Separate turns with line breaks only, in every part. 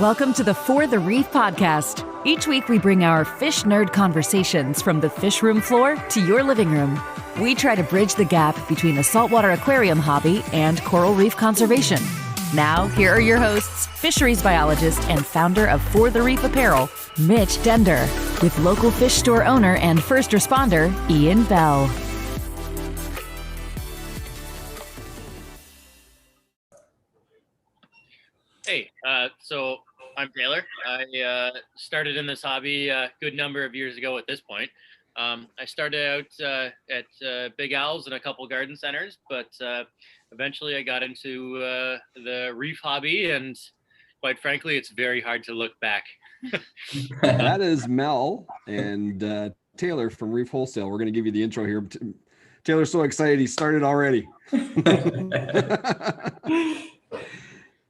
Welcome to the For the Reef podcast. Each week we bring our fish nerd conversations from the fish room floor to your living room. We try to bridge the gap between the saltwater aquarium hobby and coral reef conservation. Now, here are your hosts, fisheries biologist and founder of For the Reef Apparel, Mitch Dender, with local fish store owner and first responder, Ian Bell.
Hey, so I'm Taylor. I started in this hobby a good number of years ago at this point. I started out at Big Owls and a couple garden centers, but eventually I got into the reef hobby, and quite frankly, it's very hard to look back.
That is Mel and Taylor from Reef Wholesale. We're going to give you the intro here. Taylor's so excited he started already.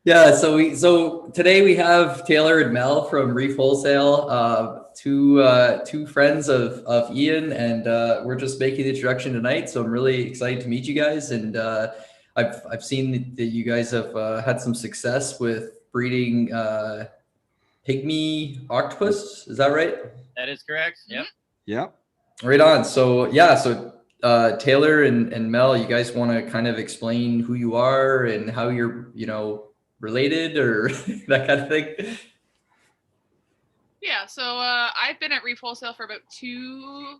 Yeah, so today we have Taylor and Mel from Reef Wholesale, two friends of Ian, and we're just making the introduction tonight. So I'm really excited to meet you guys, and I've seen that you guys have had some success with breeding Pygmy Octopus. Is that right?
That is correct. Yep.
Yep.
Right on. So yeah, Taylor and Mel, you guys want to kind of explain who you are and how you're, related or that kind of thing?
Yeah, so I've been at Reef Wholesale for about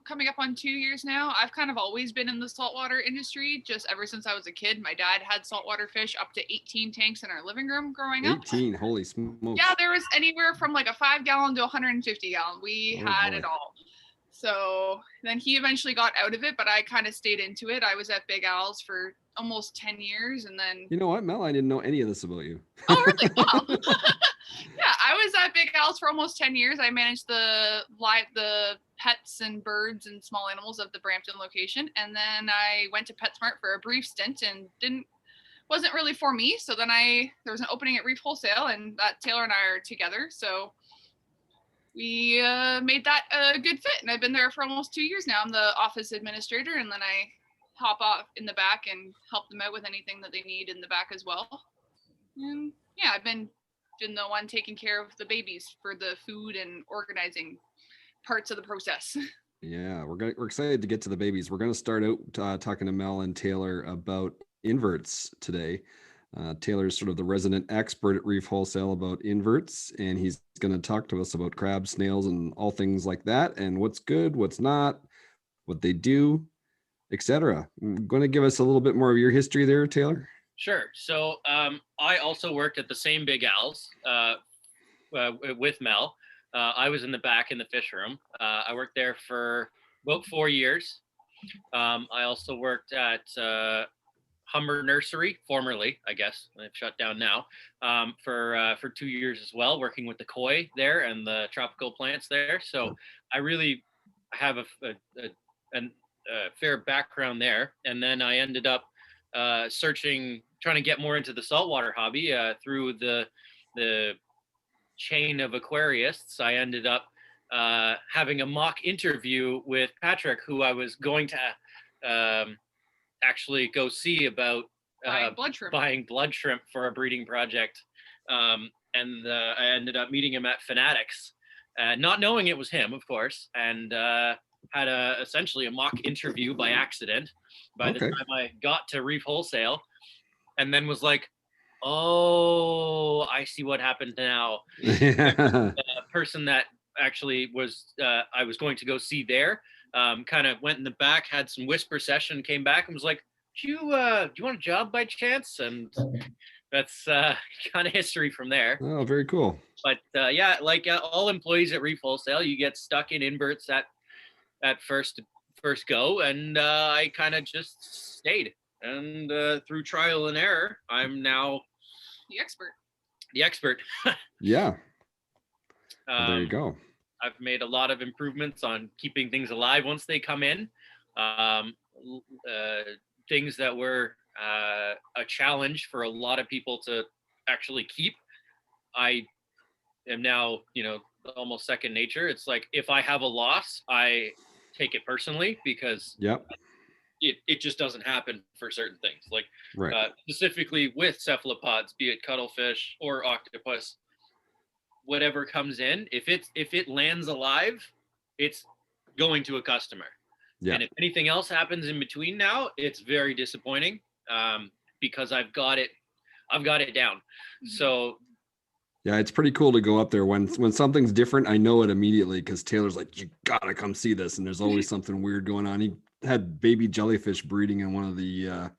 coming up on 2 years now. I've kind of always been in the saltwater industry, just ever since I was a kid. My dad had saltwater fish up to 18 tanks in our living room growing up.
18, holy smokes.
Yeah, there was anywhere from like a 5-gallon to 150-gallon. We had it all. So then he eventually got out of it, but I kind of stayed into it. I was at Big Owls for almost 10 years, and then...
You know what, Mel? I didn't know any of this about you.
Oh, really? Wow. Yeah, I was at Big Owls for almost 10 years. I managed the pets and birds and small animals of the Brampton location, and then I went to PetSmart for a brief stint and wasn't really for me. So then there was an opening at Reef Wholesale, and Taylor and I are together. So we made that a good fit, and I've been there for almost 2 years now. I'm the office administrator, and then I hop off in the back and help them out with anything that they need in the back as well. And yeah, I've been the one taking care of the babies for the food and organizing parts of the process.
Yeah, we're excited to get to the babies. We're going to start out talking to Mel and Taylor about inverts today. Taylor's sort of the resident expert at Reef Wholesale about inverts, and he's going to talk to us about crabs, snails, and all things like that, and what's good, what's not, what they do, etc. Going to give us a little bit more of your history there, Taylor?
Sure. So I also worked at the same Big Owls with Mel. I was in the back in the fish room. I worked there for about 4 years. I also worked at Humber Nursery, formerly, I guess, they've shut down now, for 2 years as well, working with the koi there and the tropical plants there. So I really have a fair background there. And then I ended up trying to get more into the saltwater hobby through the chain of aquarists. I ended up having a mock interview with Patrick, who I was going to actually go see about buying blood shrimp for a breeding project. And I ended up meeting him at Fanatics, not knowing it was him, of course, and had essentially a mock interview by accident by the time I got to Reef Wholesale, and then was like, oh, I see what happened now. The person that actually was I was going to go see there kind of went in the back, had some whisper session, came back and was like, do you want a job by chance? And that's kind of history from there.
Oh, very cool.
But yeah, like all employees at Reef Wholesale, you get stuck in inverts at first go, and I kind of just stayed. And through trial and error, I'm now
the expert.
Yeah. There you go.
I've made a lot of improvements on keeping things alive once they come in. Things that were a challenge for a lot of people to actually keep, I am now, almost second nature. It's like, if I have a loss, I take it personally, because it just doesn't happen for certain things. Like specifically with cephalopods, be it cuttlefish or octopus, whatever comes in, if it lands alive, it's going to a customer. Yeah. And if anything else happens in between now, it's very disappointing, because I've got it down. So
yeah, it's pretty cool to go up there when something's different. I know it immediately because Taylor's like, you gotta come see this, and there's always something weird going on. He had baby jellyfish breeding in one of the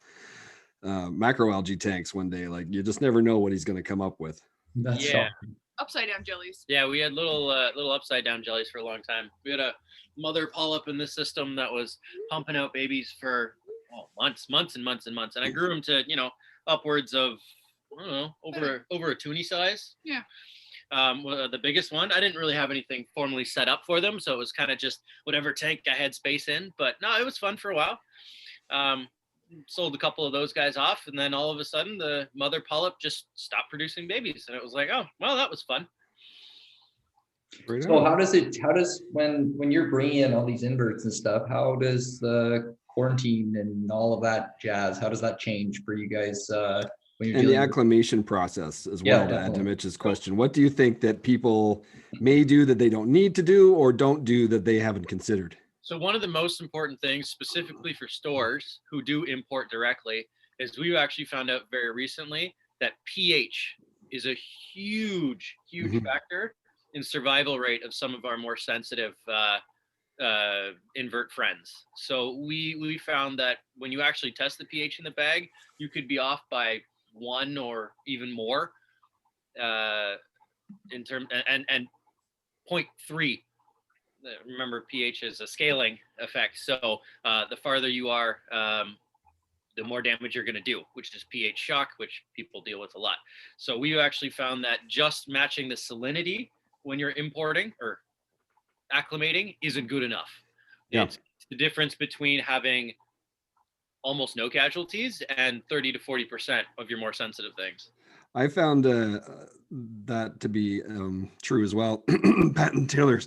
macroalgae tanks one day. Like, you just never know what he's going to come up with.
That's shocking.
Upside down jellies.
Yeah, we had little upside down jellies for a long time. We had a mother polyp in the system that was pumping out babies for months and months and months, and I grew them to upwards of, I don't know, over a toonie size.
Yeah.
The biggest one, I didn't really have anything formally set up for them, so it was kind of just whatever tank I had space in. But no, it was fun for a while. Sold a couple of those guys off, and then all of a sudden the mother polyp just stopped producing babies, and it was like, oh well, that was fun.
So how does when you're bringing in all these inverts and stuff, how does the quarantine and all of that jazz, how does that change for you guys?
And the acclimation process as well, to add to Mitch's question. What do you think that people may do that they don't need to do, or don't do that they haven't considered?
So one of the most important things, specifically for stores who do import directly, is we've actually found out very recently that pH is a huge factor in survival rate of some of our more sensitive invert friends. So we found that when you actually test the pH in the bag, you could be off by 1 or even more in term and 0.3. Remember, pH is a scaling effect. So the farther you are, the more damage you're going to do, which is pH shock, which people deal with a lot. So we actually found that just matching the salinity when you're importing or acclimating isn't good enough. Yeah. It's the difference between having almost no casualties and 30 to 40% of your more sensitive things.
I found that to be true as well. Pat and Taylor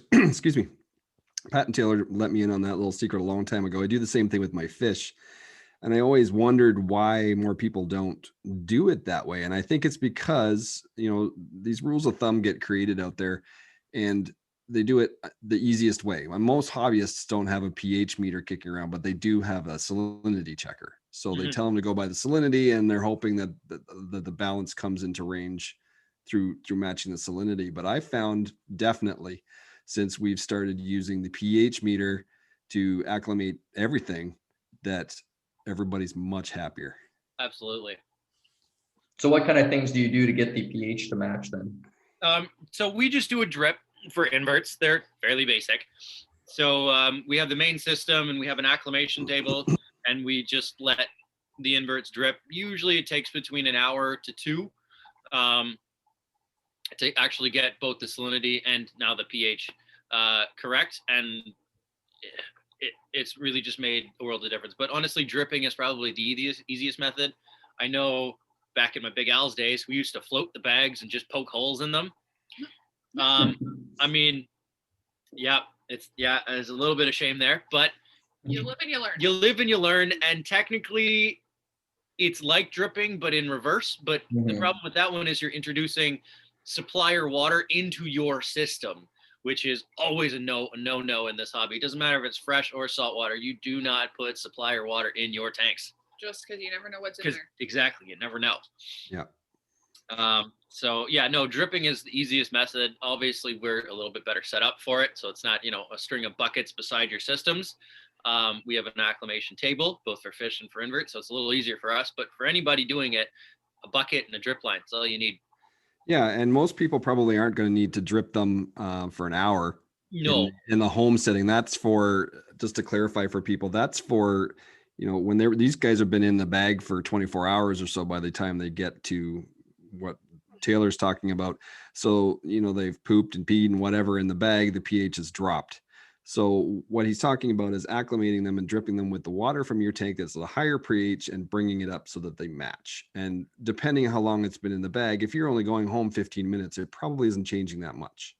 let me in on that little secret a long time ago. I do the same thing with my fish, and I always wondered why more people don't do it that way. And I think it's because, these rules of thumb get created out there, and they do it the easiest way. Most hobbyists don't have a pH meter kicking around, but they do have a salinity checker. So they tell them to go by the salinity, and they're hoping that the balance comes into range through matching the salinity. But I found definitely, since we've started using the pH meter to acclimate everything, that everybody's much happier.
Absolutely.
So what kind of things do you do to get the pH to match then?
So we just do a drip for inverts. They're fairly basic. So we have the main system, and we have an acclimation table, and we just let the inverts drip. Usually it takes between an hour to 2 to actually get both the salinity and now the pH correct. And it's really just made a world of difference. But honestly, dripping is probably the easiest method. I know back in my Big Al's days, we used to float the bags and just poke holes in them. I mean, there's a little bit of shame there, but
you live and you learn.
You live and you learn, and technically it's like dripping, but in reverse. But the problem with that one is you're introducing supplier water into your system, which is always a no in this hobby. It doesn't matter if it's fresh or salt water. You do not put supplier water in your tanks.
Just because you never know what's in there.
Exactly, you never know.
Yeah.
Dripping is the easiest method. Obviously, we're a little bit better set up for it, so it's not a string of buckets beside your systems. We have an acclimation table, both for fish and for inverts, so it's a little easier for us. But for anybody doing it, a bucket and a drip line, that's all you need.
Yeah, and most people probably aren't going to need to drip them for an hour.
No.
In the home setting. That's for, just to clarify for people, that's for, when these guys have been in the bag for 24 hours or so by the time they get to what Taylor's talking about. So, they've pooped and peed and whatever in the bag, the pH has dropped. So what he's talking about is acclimating them and dripping them with the water from your tank that's at a higher pH and bringing it up so that they match. And depending on how long it's been in the bag, if you're only going home 15 minutes, it probably isn't changing that much.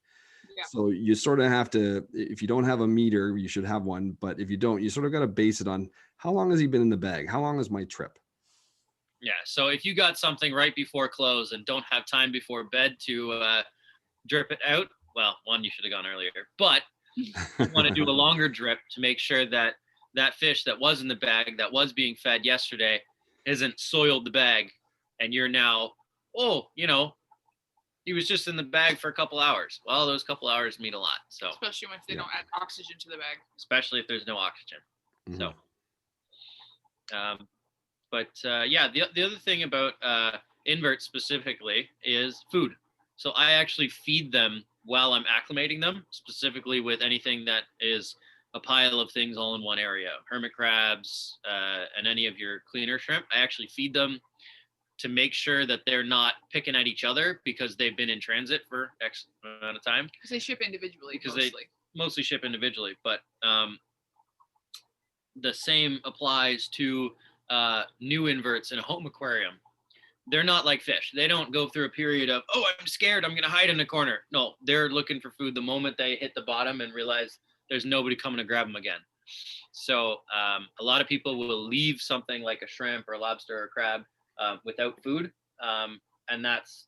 Yeah. So you sort of have to, if you don't have a meter, you should have one. But if you don't, you sort of got to base it on how long has he been in the bag? How long is my trip?
Yeah. So if you got something right before close and don't have time before bed to drip it out. Well, one, you should have gone earlier, but you want to do a longer drip to make sure that that fish that was in the bag that was being fed yesterday isn't soiled the bag, and you're now, he was just in the bag for a couple hours. Well, those couple hours mean a lot. So
especially if they don't add oxygen to the bag.
Especially if there's no oxygen.
Mhm.
So, the other thing about inverts specifically is food. So I actually feed them while I'm acclimating them, specifically with anything that is a pile of things all in one area. Hermit crabs and any of your cleaner shrimp. I actually feed them to make sure that they're not picking at each other because they've been in transit for X amount of time.
Because they ship individually.
Because they mostly ship individually, but the same applies to new inverts in a home aquarium. They're not like fish. They don't go through a period of, I'm scared, I'm going to hide in a corner. No, they're looking for food the moment they hit the bottom and realize there's nobody coming to grab them again. So a lot of people will leave something like a shrimp or a lobster or a crab without food. And that's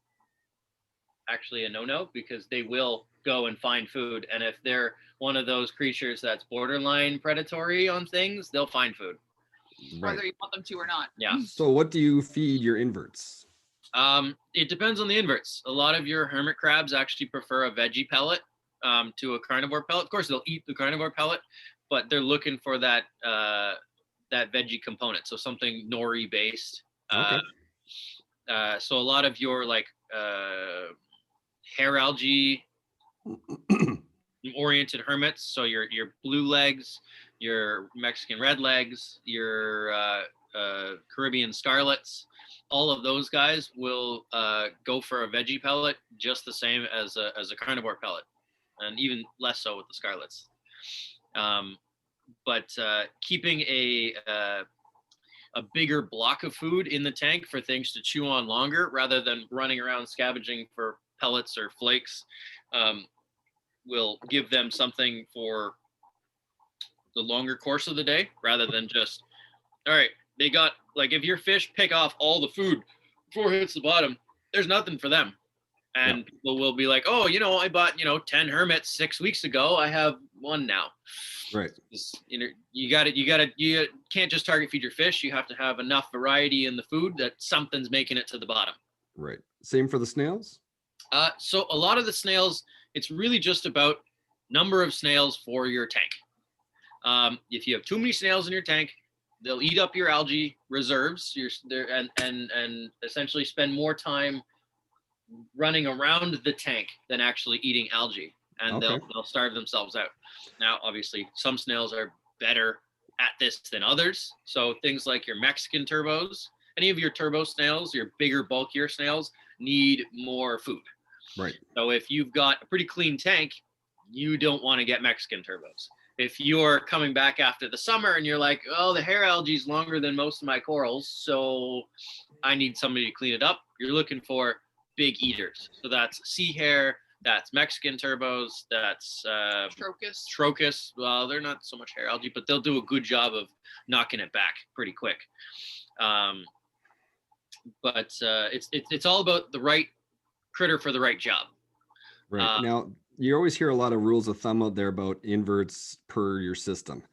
actually a no-no because they will go and find food. And if they're one of those creatures that's borderline predatory on things, they'll find food.
Right.
Whether you want them to or not.
Yeah.
So what do you feed your inverts?
It depends on the inverts. A lot of your hermit crabs actually prefer a veggie pellet to a carnivore pellet. Of course, they'll eat the carnivore pellet, but they're looking for that veggie component. So something nori based.
Okay.
So a lot of your like hair algae oriented hermits. So your blue legs, your Mexican red legs, your Caribbean scarlets, all of those guys will go for a veggie pellet just the same as a carnivore pellet, and even less so with the scarlets. But keeping a bigger block of food in the tank for things to chew on longer rather than running around scavenging for pellets or flakes will give them something for the longer course of the day rather than just, all right, they got, like, if your fish pick off all the food before it hits the bottom, there's nothing for them. And people will be like, I bought, 10 hermits 6 weeks ago. I have one now.
Right.
You can't just target feed your fish. You have to have enough variety in the food that something's making it to the bottom.
Right. Same for the snails?
So a lot of the snails, it's really just about number of snails for your tank. If you have too many snails in your tank, they'll eat up your algae reserves and essentially spend more time running around the tank than actually eating algae, and they'll starve themselves out. Now, obviously, some snails are better at this than others. So things like your Mexican turbos, any of your turbo snails, your bigger, bulkier snails need more food.
Right.
So if you've got a pretty clean tank, you don't want to get Mexican turbos. If you're coming back after the summer and you're like, the hair algae is longer than most of my corals, so I need somebody to clean it up, you're looking for big eaters. So that's sea hair, that's Mexican turbos, that's Trocus. Well, they're not so much hair algae, but they'll do a good job of knocking it back pretty quick. But it's all about the right critter for the right job.
Right. Now, you always hear a lot of rules of thumb out there about inverts per your system.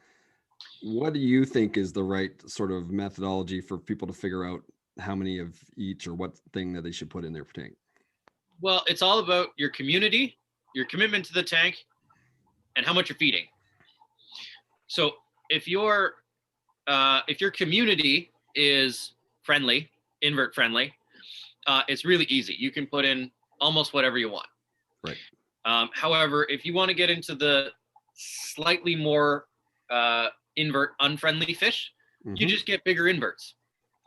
What do you think is the right sort of methodology for people to figure out how many of each or what thing that they should put in their tank?
Well, it's all about your community, your commitment to the tank, and how much you're feeding. So if your community is friendly, invert friendly, it's really easy. You can put in almost whatever you want.
Right.
However, if you want to get into the slightly more invert unfriendly fish, you just get bigger inverts.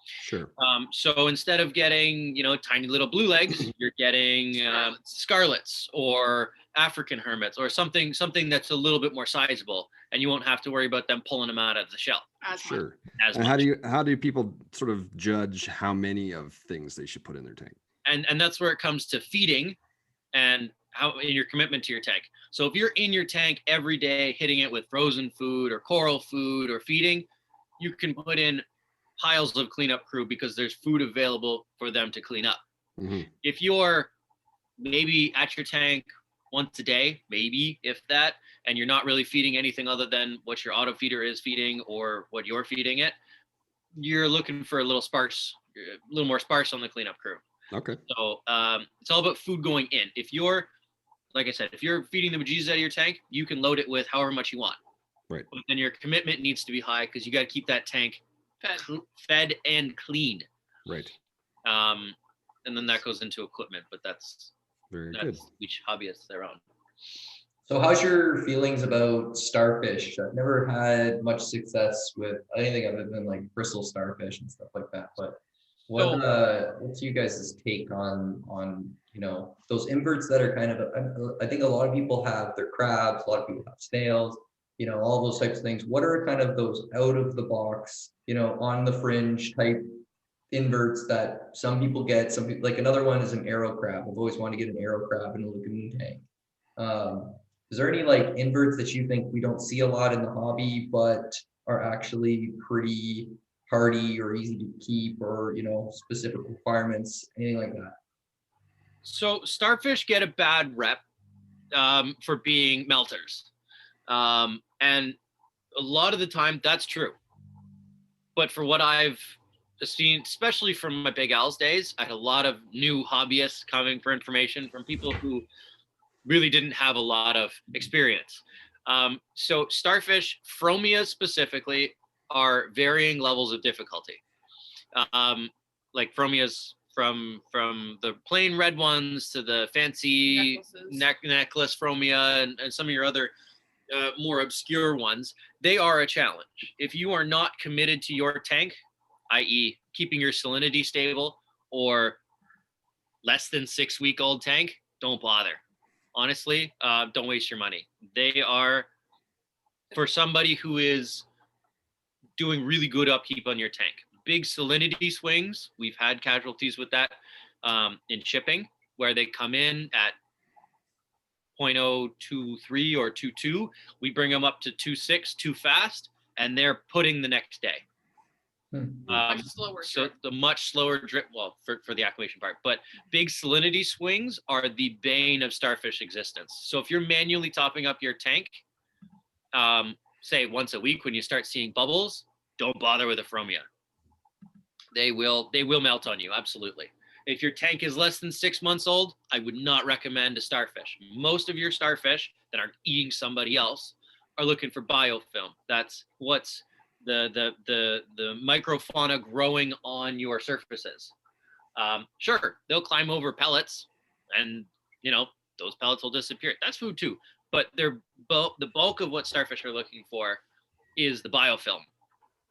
Sure.
So instead of getting, tiny little blue legs, you're getting scarlets or African hermits or something that's a little bit more sizable, and you won't have to worry about them pulling them out of the shell.
Sure. And how do people sort of judge how many of things they should put in their tank?
And that's where it comes to feeding and how in your commitment to your tank. So if you're in your tank every day hitting it with frozen food or coral food or feeding, you can put in piles of cleanup crew because there's food available for them to clean up. Mm-hmm. If you're maybe at your tank once a day, maybe if that, and you're not really feeding anything other than what your auto feeder is feeding or what you're feeding it, you're looking for a little more sparse on the cleanup crew.
Okay.
So it's all about food going in. If you're, like I said, if you're feeding the bejesus out of your tank, you can load it with however much you want.
Right.
But then your commitment needs to be high because you got to keep that tank fed and clean.
Right.
And then that goes into equipment, but that's
good.
Each hobbyist their own.
So how's your feelings about starfish? I've never had much success with anything other than like bristle starfish and stuff like that. But what's you guys' take on those inverts that are kind of, I think a lot of people have their crabs, a lot of people have snails, all those types of things. What are kind of those out of the box, on the fringe type inverts that some people get? Some people, like another one is an arrow crab. I've always wanted to get an arrow crab in a lagoon tank. Is there any like inverts that you think we don't see a lot in the hobby, but are actually pretty hardy or easy to keep, or specific requirements, anything like that?
So starfish get a bad rep for being melters, and a lot of the time that's true. But for what I've seen, especially from my Big Al's days, I had a lot of new hobbyists coming for information from people who really didn't have a lot of experience. So starfish, Phromias specifically, are varying levels of difficulty. Like Phromias from the plain red ones to the fancy necklace Phromia and some of your other more obscure ones, they are a challenge. If you are not committed to your tank, i.e. keeping your salinity stable or less than 6-week-old tank, don't bother. Honestly, don't waste your money. They are for somebody who is doing really good upkeep on your tank. Big salinity swings, we've had casualties with that in shipping, where they come in at 0.023 or 2.2. We bring them up to 2.6 too fast, and they're putting the next day.
Much slower
so
drip.
the much slower drip, well, for the acclimation part, but big salinity swings are the bane of starfish existence. So if you're manually topping up your tank, say once a week when you start seeing bubbles, don't bother with a Phromia. They will melt on you, absolutely. If your tank is less than 6 months old, I would not recommend a starfish. Most of your starfish that aren't eating somebody else are looking for biofilm. That's what's the microfauna growing on your surfaces. Sure, they'll climb over pellets, and those pellets will disappear. That's food too, but the bulk of what starfish are looking for is the biofilm.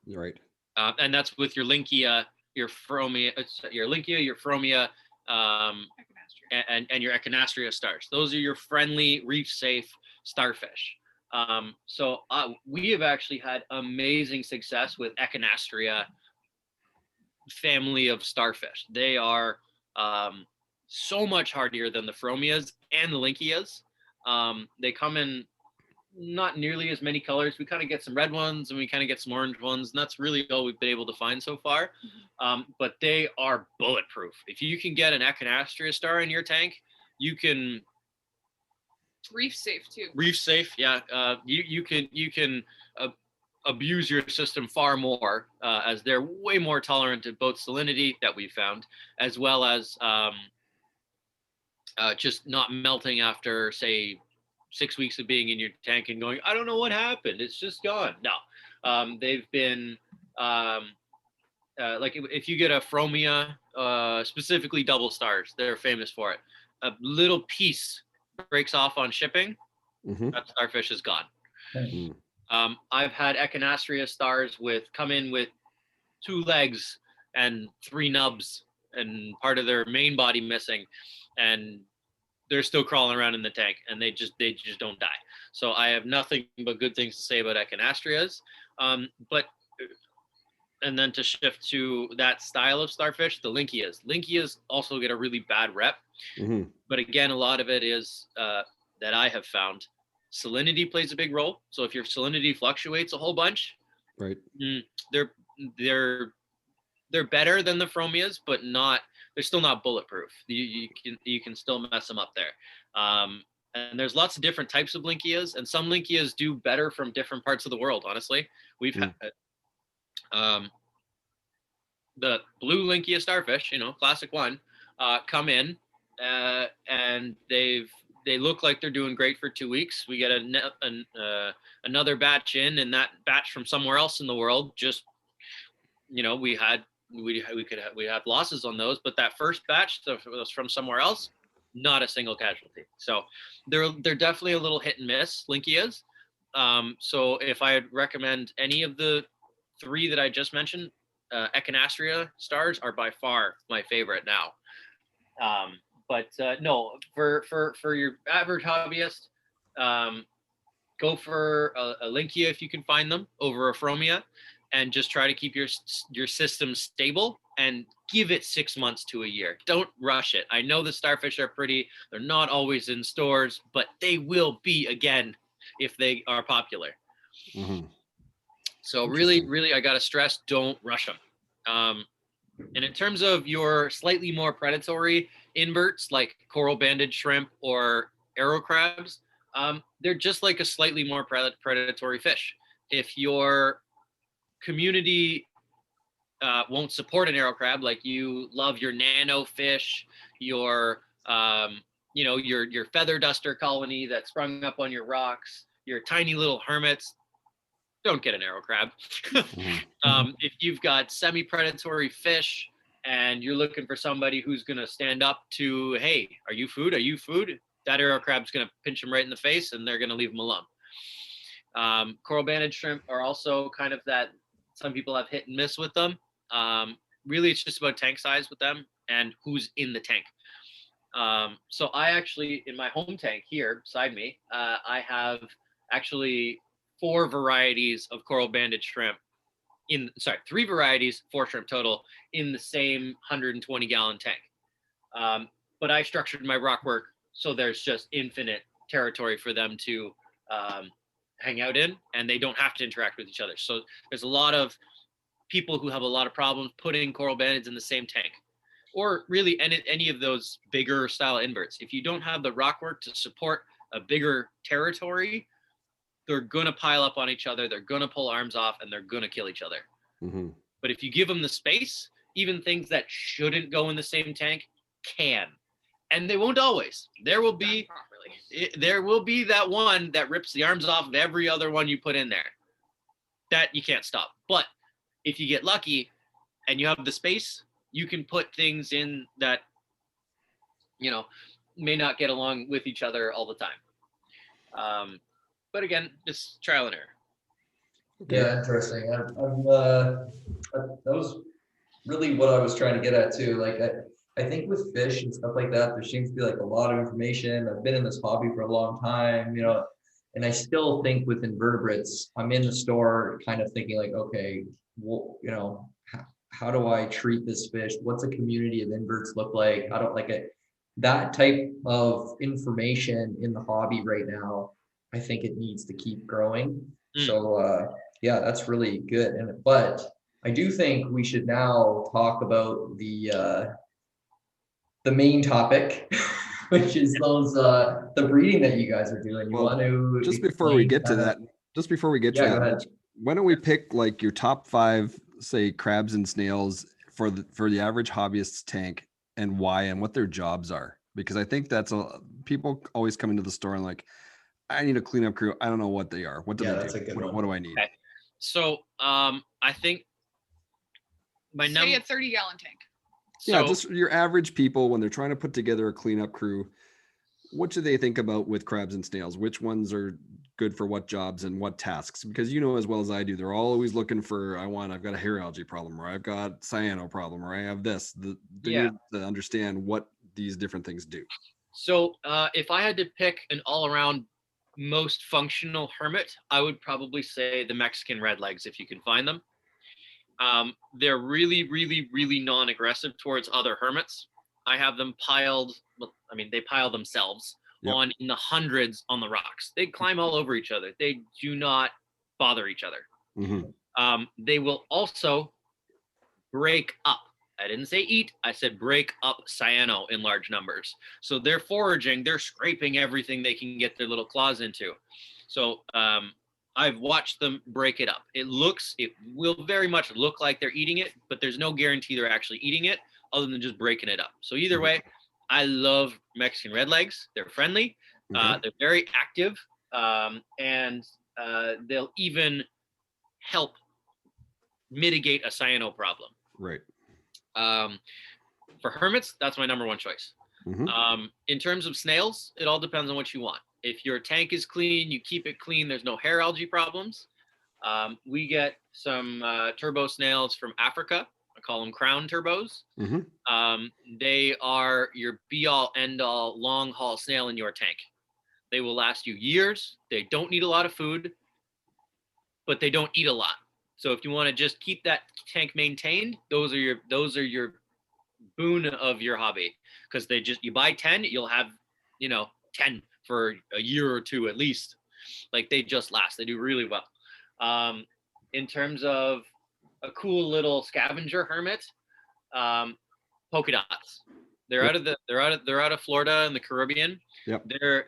Right.
And that's with your Linkia, your Phromia, your Phromia, and your Echinastria stars. Those are your friendly, reef-safe starfish. So we have actually had amazing success with Echinastria family of starfish. They are so much hardier than the Phromias and the Linkias. They come in not nearly as many colors. We kind of get some red ones and we kind of get some orange ones, and that's really all we've been able to find so far. But they are bulletproof. If you can get an Echinastria star in your tank, you can
reef safe too.
Reef safe, yeah. You can abuse your system far more, as they're way more tolerant to both salinity that we've found, as well as just not melting after, say, 6 weeks of being in your tank and going, I don't know what happened, it's just gone. No, they've been like if you get a Phromia, specifically double stars, they're famous for it. A little piece breaks off on shipping, that starfish is gone. I've had Echinastria stars come in with 2 legs and 3 nubs and part of their main body missing, and they're still crawling around in the tank, and they just don't die. So I have nothing but good things to say about Echinastrias. And then to shift to that style of starfish, the Linkias. Linkias also get a really bad rep. But again, a lot of it is that I have found salinity plays a big role. So if your salinity fluctuates a whole bunch,
right,
they're they're better than the Phromias, but they're still not bulletproof. You can still mess them up there. And there's lots of different types of Lynchias, and some Lynchias do better from different parts of the world. Honestly, we've had the blue Lynchia starfish, classic one, come in, and they look like they're doing great for 2 weeks. We get another batch in, and that batch from somewhere else in the world just, we have losses on those, but that first batch that was from somewhere else, not a single casualty. So they're definitely a little hit and miss, Lynchias. So if I recommend any of the 3 that I just mentioned, Echinastria stars are by far my favorite now. But no, for your average hobbyist, go for a Lynchia if you can find them over a Phromia, and just try to keep your system stable and give it 6 months to a year. Don't rush it. I know the starfish are pretty. They're not always in stores, but they will be again if they are popular. Mm-hmm. So really, I got to stress, don't rush them. And in terms of your slightly more predatory inverts like coral banded shrimp or arrow crabs, they're just like a slightly more predatory fish. If your community won't support an arrow crab, like you love your nano fish, your your feather duster colony that sprung up on your rocks, your tiny little hermits, don't get an arrow crab. If you've got semi-predatory fish and you're looking for somebody who's going to stand up to, hey, are you food? Are you food? That arrow crab's going to pinch them right in the face, and they're going to leave them alone. Coral banded shrimp are also kind of that. Some people have hit and miss with them. Really, it's just about tank size with them and who's in the tank. So I actually, in my home tank here beside me, I have actually 4 varieties of coral banded shrimp 3 varieties, 4 shrimp total in the same 120 gallon tank. But I structured my rock work so there's just infinite territory for them to hang out in, and they don't have to interact with each other. So there's a lot of people who have a lot of problems putting coral bandeds in the same tank, or really any of those bigger style inverts. If you don't have the rock work to support a bigger territory, they're going to pile up on each other, they're going to pull arms off, and they're going to kill each other. Mm-hmm. But if you give them the space, even things that shouldn't go in the same tank can. And they won't always. There will be that one that rips the arms off of every other one you put in there. That you can't stop. But if you get lucky and you have the space, you can put things in that, may not get along with each other all the time. But again, just trial and error.
Yeah, interesting. That was really what I was trying to get at too. Like I think with fish and stuff like that, there seems to be like a lot of information. I've been in this hobby for a long time, and I still think with invertebrates, I'm in the store kind of thinking like, okay, well, how do I treat this fish? What's a community of inverts look like? I don't like it. That type of information in the hobby right now, I think it needs to keep growing. So yeah, that's really good. But I do think we should now talk about the main topic, which is the breeding that you guys are doing.
Just before we get to that, why don't we pick like your top 5, say, crabs and snails for the average hobbyist's tank, and why, and what their jobs are? Because I think people always come into the store and like, I need a cleanup crew. I don't know what they are. What do they do? What do I need?
Okay. So I think
say a 30 gallon tank.
Yeah, just your average people when they're trying to put together a cleanup crew. What should they think about with crabs and snails? Which ones are good for what jobs and what tasks? Because as well as I do, they're always looking for, I've got a hair algae problem, or I've got cyano problem, or I have this. They need to understand what these different things do.
So if I had to pick an all-around most functional hermit, I would probably say the Mexican redlegs, if you can find them. They're really, really, really non-aggressive towards other hermits. I have them piled, they pile themselves in the hundreds on the rocks. They climb all over each other. They do not bother each other. Mm-hmm. They will also break up. I didn't say eat. I said break up cyano in large numbers. So they're foraging. They're scraping everything they can get their little claws into. So I've watched them break it up. It will very much look like they're eating it, but there's no guarantee they're actually eating it other than just breaking it up. So either way, I love Mexican redlegs. They're friendly. They're very active, and they'll even help mitigate a cyano problem.
Right.
For hermits, that's my number one choice. In terms of snails, it all depends on what you want. If your tank is clean, you keep it clean, there's no hair algae problems. We get some turbo snails from Africa. I call them crown turbos. They are your be-all, end-all, long-haul snail in your tank. They will last you years. They don't need a lot of food, but they don't eat a lot. So if you want to just keep that tank maintained, those are your boon of your hobby, because you buy 10, you'll have 10 for a year or two at least. Like, they just last. They do really well. In terms of a cool little scavenger hermit, polka dots. They're out of Florida and the Caribbean. They're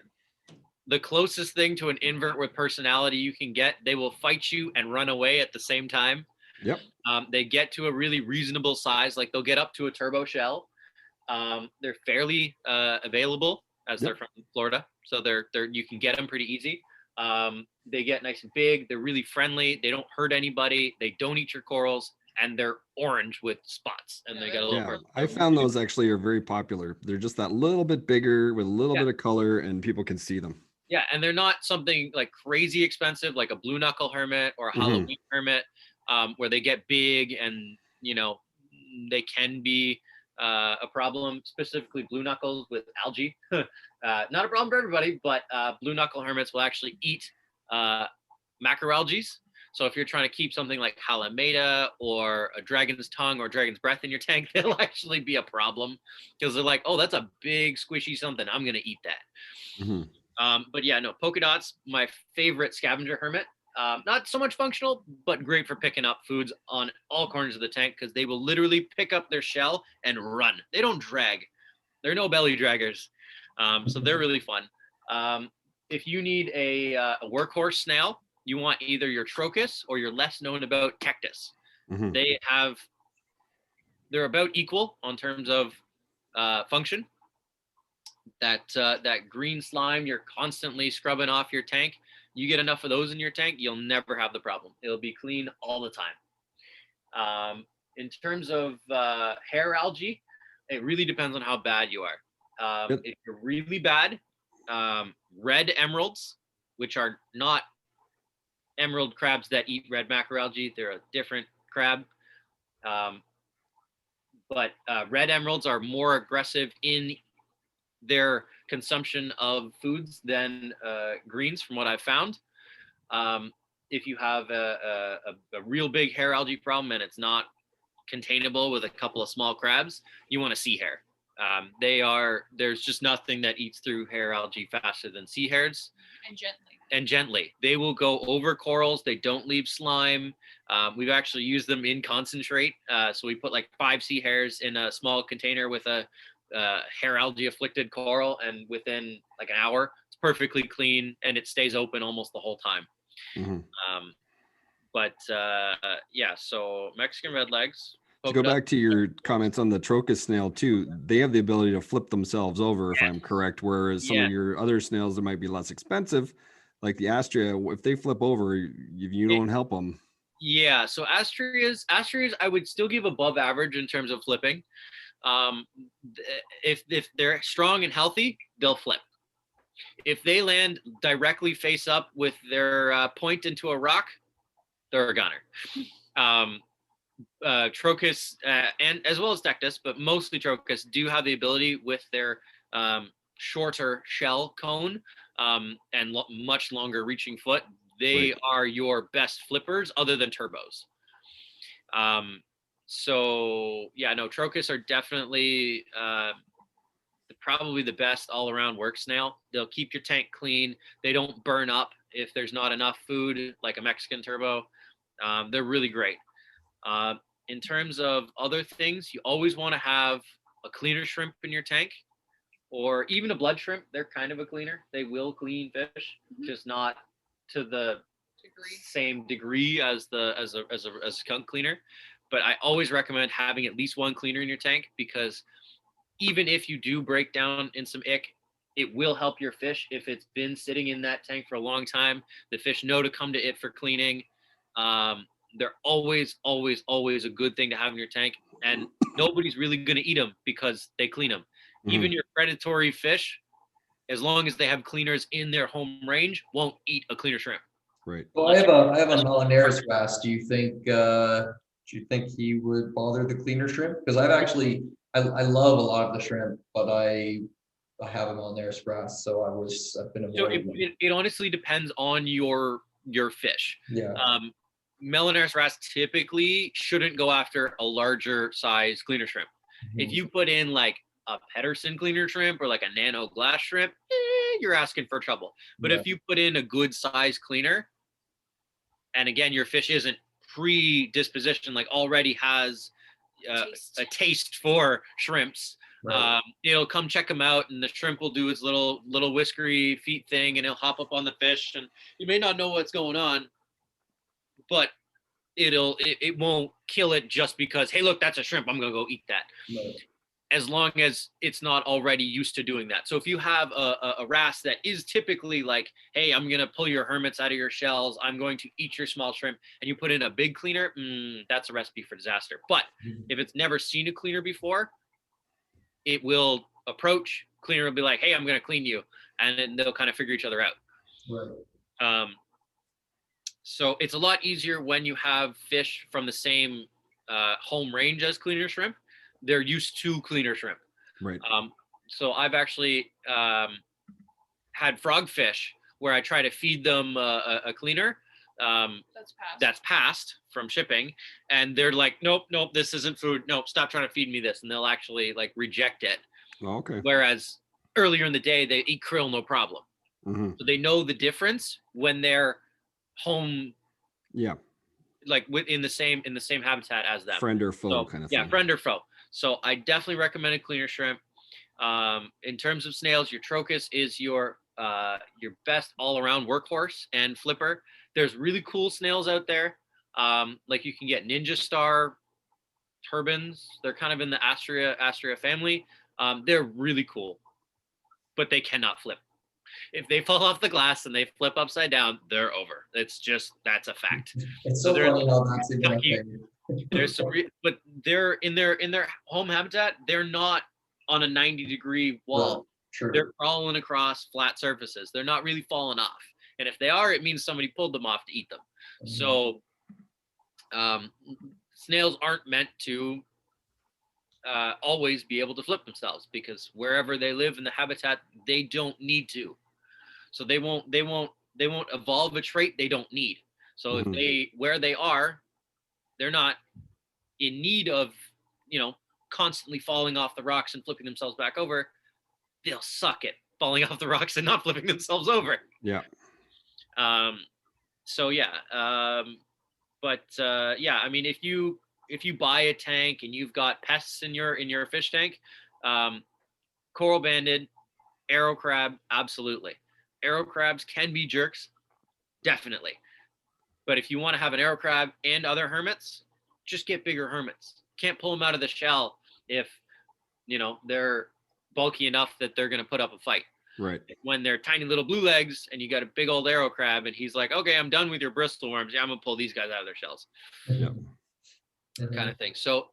the closest thing to an invert with personality you can get. They will fight you and run away at the same time. They get to a really reasonable size. Like, they'll get up to a turbo shell. They're fairly available, as they're from Florida, so you can get them pretty easy. They get nice and big. They're really friendly. They don't hurt anybody. They don't eat your corals, and they're orange with spots, and they got a little.
I found those actually are very popular. They're just that little bit bigger with a little bit of color, and people can see them.
Yeah, and they're not something like crazy expensive, like a blue knuckle hermit or a Halloween hermit, where they get big and they can be a problem. Specifically, blue knuckles with algae. Not a problem for everybody, but blue knuckle hermits will actually eat macroalgae. So if you're trying to keep something like Halimeda or a dragon's tongue or dragon's breath in your tank, they'll actually be a problem, because they're like, oh, that's a big squishy something, I'm gonna eat that. But yeah, no, polka dots, my favorite scavenger hermit. Not so much functional, but great for picking up foods on all corners of the tank, because they will literally pick up their shell and run. They don't drag. They're no belly draggers. So they're really fun. If you need a workhorse snail, you want either your Trochus or your less known about Tectus. They're about equal on terms of function. That green slime you're constantly scrubbing off your tank, you get enough of those in your tank, you'll never have the problem. It'll be clean all the time. In terms of hair algae, it really depends on how bad you are. If you're really bad, red emeralds, which are not emerald crabs that eat red macroalgae, they're a different crab. But red emeralds are more aggressive in their consumption of foods than greens, from what I've found. If you have a real big hair algae problem and it's not containable with a couple of small crabs, you want a sea hare. There's just nothing that eats through hair algae faster than sea hares. And gently. They will go over corals. They don't leave slime. We've actually used them in concentrate. So we put like 5 sea hares in a small container with a hair algae afflicted coral, and within like an hour, it's perfectly clean and it stays open almost the whole time. So Mexican redlegs.
To go back to your comments on the Trochus snail too, they have the ability to flip themselves over, if I'm correct, whereas some of your other snails that might be less expensive, like the Astrea, if they flip over, you don't help them.
Yeah, so Astrias, I would still give above average in terms of flipping. If they're strong and healthy, they'll flip. If they land directly face up with their point into a rock, they're a gunner. Trochus and as well as Tectus, but mostly Trochus, do have the ability with their shorter shell cone and much longer reaching foot. They are your best flippers other than turbos. Trochus are definitely probably the best all-around work snail. They'll keep your tank clean. They don't burn up if there's not enough food, like a Mexican turbo. They're really great. in terms of other things, you always want to have a cleaner shrimp in your tank, or even a blood shrimp. They're kind of a cleaner. They will clean fish, just not to the same degree as a skunk cleaner. But I always recommend having at least one cleaner in your tank, because even if you do break down in some ick, it will help your fish if it's been sitting in that tank for a long time. The fish know to come to it for cleaning. They're always a good thing to have in your tank, and nobody's really going to eat them because they clean them. Even your predatory fish, as long as they have cleaners in their home range, won't eat a cleaner shrimp.
Right. Well, I have a Melanaris wrasse. Do you think he would bother the cleaner shrimp? Because I love a lot of the shrimp, but I have a Melanaris wrasse, so I've been avoiding them.
It honestly depends on your fish.
Yeah.
Melanaris wrasse typically shouldn't go after a larger size cleaner shrimp. If you put in like a Pedersen cleaner shrimp or like a nano glass shrimp, you're asking for trouble. But if you put in a good size cleaner, and again, your fish isn't predisposition, like already has a taste for shrimps, it'll come check them out, and the shrimp will do its little whiskery feet thing, and it'll hop up on the fish, and you may not know what's going on, but it won't kill it just because, hey, look, that's a shrimp, I'm gonna go eat that. Right. As long as it's not already used to doing that. So if you have a wrasse that is typically like, hey, I'm gonna pull your hermits out of your shells, I'm going to eat your small shrimp, and you put in a big cleaner, that's a recipe for disaster. But if it's never seen a cleaner before, it will approach, cleaner will be like, hey, I'm gonna clean you, and then they'll kind of figure each other out. Right. So it's a lot easier when you have fish from the same home range as cleaner shrimp. They're used to cleaner shrimp.
Right.
So I've actually had frogfish where I try to feed them a cleaner that's passed from shipping, and they're like, nope, this isn't food. Nope, stop trying to feed me this, and they'll actually like reject it.
Oh, okay.
Whereas earlier in the day they eat krill no problem. So they know the difference when they're home. Yeah. Like in the same habitat as them.
Friend or foe kind of thing.
Yeah, friend or foe. So I definitely recommend a cleaner shrimp. In terms of snails, your Trochus is your best all-around workhorse and flipper. There's really cool snails out there. Like you can get Ninja Star turbans. They're kind of in the Astrea family. They're really cool, but they cannot flip. If they fall off the glass and they flip upside down, they're over. That's a fact.
It's so funny how that's even a thing.
There's some, but they're in their home habitat. They're not on a 90-degree wall.
Right. Sure.
They're crawling across flat surfaces. They're not really falling off. And if they are, it means somebody pulled them off to eat them. So snails aren't meant to always be able to flip themselves, because wherever they live in the habitat, they don't need to. So they won't evolve a trait they don't need. So if where they are, they're not in need of, constantly falling off the rocks and flipping themselves back over, they'll suck at falling off the rocks and not flipping themselves over.
Yeah.
So yeah. Yeah, I mean, if you buy a tank and you've got pests in your fish tank, coral banded, arrow crab, absolutely. Arrow crabs can be jerks, definitely. But if you want to have an arrow crab and other hermits, just get bigger hermits. Can't pull them out of the shell if, they're bulky enough that they're going to put up a fight.
Right.
When they're tiny little blue legs and you got a big old arrow crab and he's like, okay, I'm done with your bristle worms. Yeah, I'm going to pull these guys out of their shells.
Yep.
Kind of thing. So,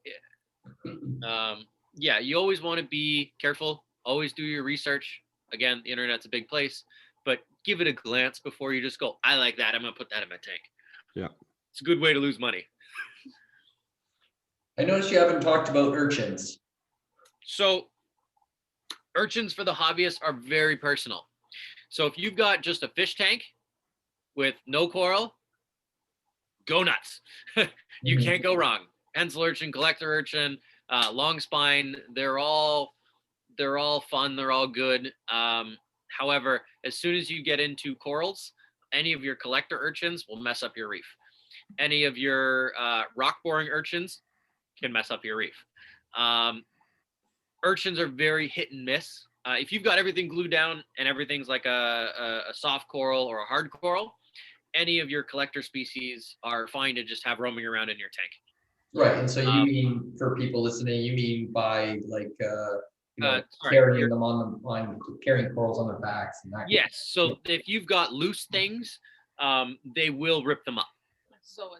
yeah, you always want to be careful. Always do your research. Again, the internet's a big place, but give it a glance before you just go, I like that, I'm going to put that in my tank.
Yeah.
It's a good way to lose money.
I noticed you haven't talked about urchins.
So urchins for the hobbyists are very personal. So if you've got just a fish tank with no coral, go nuts. You can't go wrong. Pencil urchin, collector urchin, long spine, they're all fun, they're all good. However, as soon as you get into corals, any of your collector urchins will mess up your reef. Any of your rock boring urchins can mess up your reef. Urchins are very hit and miss. If you've got everything glued down and everything's like a soft coral or a hard coral, any of your collector species are fine to just have roaming around in your tank.
Right, and so you mean, for people listening, you mean by like carrying them on carrying corals on their backs and that.
Yes, so if you've got loose things, they will rip them up.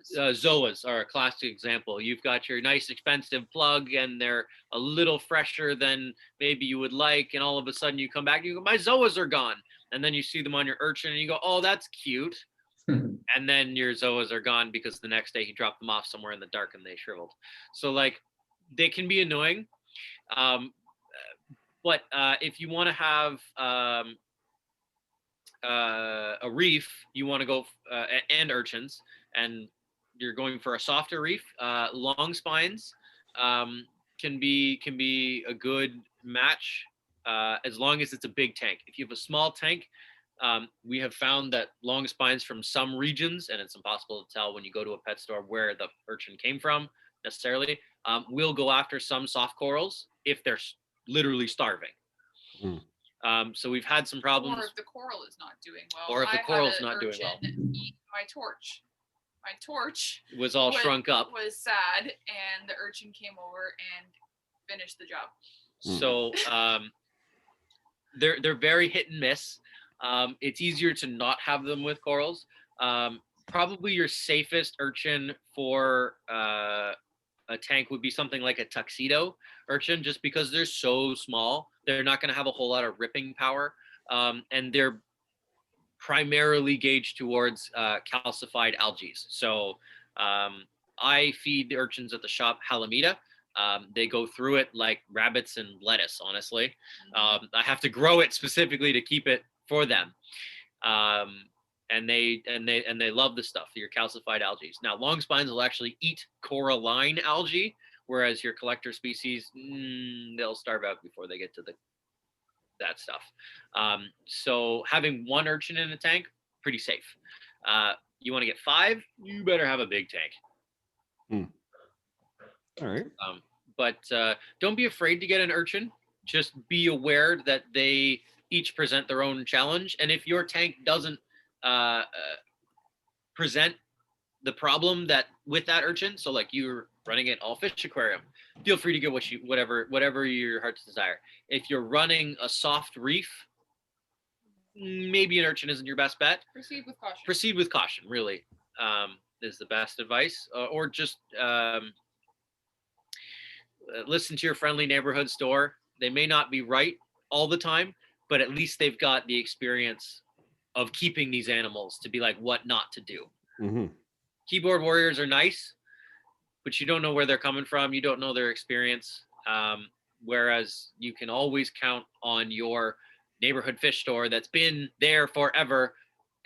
Zoas are a classic example. You've got your nice expensive plug and they're a little fresher than maybe you would like, and all of a sudden you come back and you go, my Zoas are gone. And then you see them on your urchin and you go, oh, that's cute. And then your Zoas are gone because the next day he dropped them off somewhere in the dark and they shriveled. So like they can be annoying. But if you want to have a reef, you want to go and urchins, and you're going for a softer reef, long spines can be a good match as long as it's a big tank. If you have a small tank, we have found that long spines from some regions, and it's impossible to tell when you go to a pet store where the urchin came from necessarily, will go after some soft corals if they're literally starving. So we've had some problems.
Or if the coral is not doing well.
Or if the coral's not doing well.
Eat my torch. My torch
was all shrunk up.
Was sad, and the urchin came over and finished the job.
So they're very hit and miss. It's easier to not have them with corals. Probably your safest urchin for a tank would be something like a tuxedo urchin, just because they're so small. They're not going to have a whole lot of ripping power, and they're primarily gauged towards calcified algae. So I feed the urchins at the shop Halimeda. They go through it like rabbits and lettuce, honestly. I have to grow it specifically to keep it for them. And they love the stuff, your calcified algae. Now, long spines will actually eat coralline algae, whereas your collector species, they'll starve out before they get to that stuff. So having one urchin in a tank, pretty safe. You want to get 5, you better have a big tank.
All right.
But don't be afraid to get an urchin. Just be aware that they each present their own challenge. And if your tank doesn't present the problem that with that urchin, so like you're running it all fish aquarium, feel free to get whatever your heart's desire. If you're running a soft reef, maybe an urchin isn't your best bet. Proceed with caution, really, is the best advice. Or just listen to your friendly neighborhood store. They may not be right all the time, but at least they've got the experience of keeping these animals to be like what not to do. Keyboard warriors are nice, but you don't know where they're coming from. You don't know their experience. Whereas you can always count on your neighborhood fish store that's been there forever,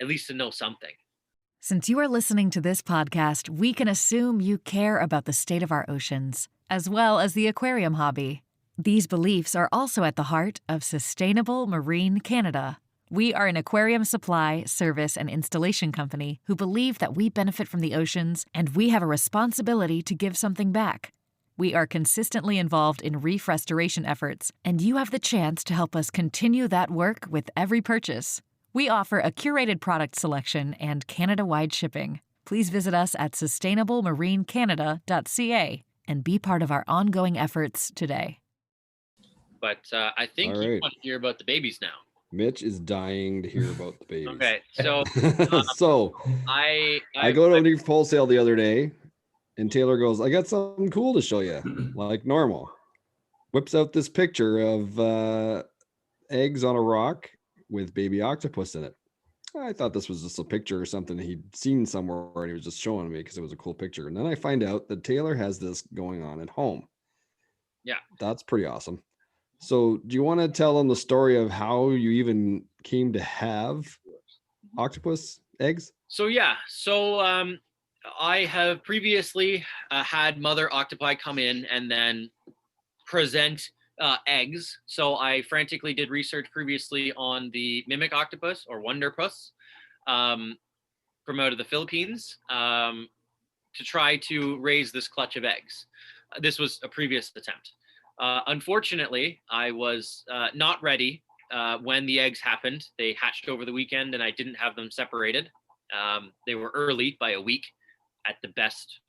at least to know something.
Since you are listening to this podcast, we can assume you care about the state of our oceans, as well as the aquarium hobby. These beliefs are also at the heart of Sustainable Marine Canada. We are an aquarium supply, service, and installation company who believe that we benefit from the oceans and we have a responsibility to give something back. We are consistently involved in reef restoration efforts, and you have the chance to help us continue that work with every purchase. We offer a curated product selection and Canada-wide shipping. Please visit us at sustainablemarinecanada.ca and be part of our ongoing efforts today.
But I think you want to hear about the babies now.
Mitch is dying to hear about the babies.
Okay, so I
go to Reef Wholesale the other day, and Taylor goes, "I got something cool to show you," like normal. Whips out this picture of eggs on a rock with baby octopus in it. I thought this was just a picture or something he'd seen somewhere, and he was just showing me because it was a cool picture. And then I find out that Taylor has this going on at home.
Yeah,
that's pretty awesome. So do you want to tell them the story of how you even came to have octopus eggs?
So I have previously had mother octopi come in and then present eggs. So I frantically did research previously on the Mimic Octopus or Wonderpus from out of the Philippines to try to raise this clutch of eggs. This was a previous attempt. Unfortunately, I was not ready when the eggs happened. They hatched over the weekend and I didn't have them separated. They were early by a week at the best,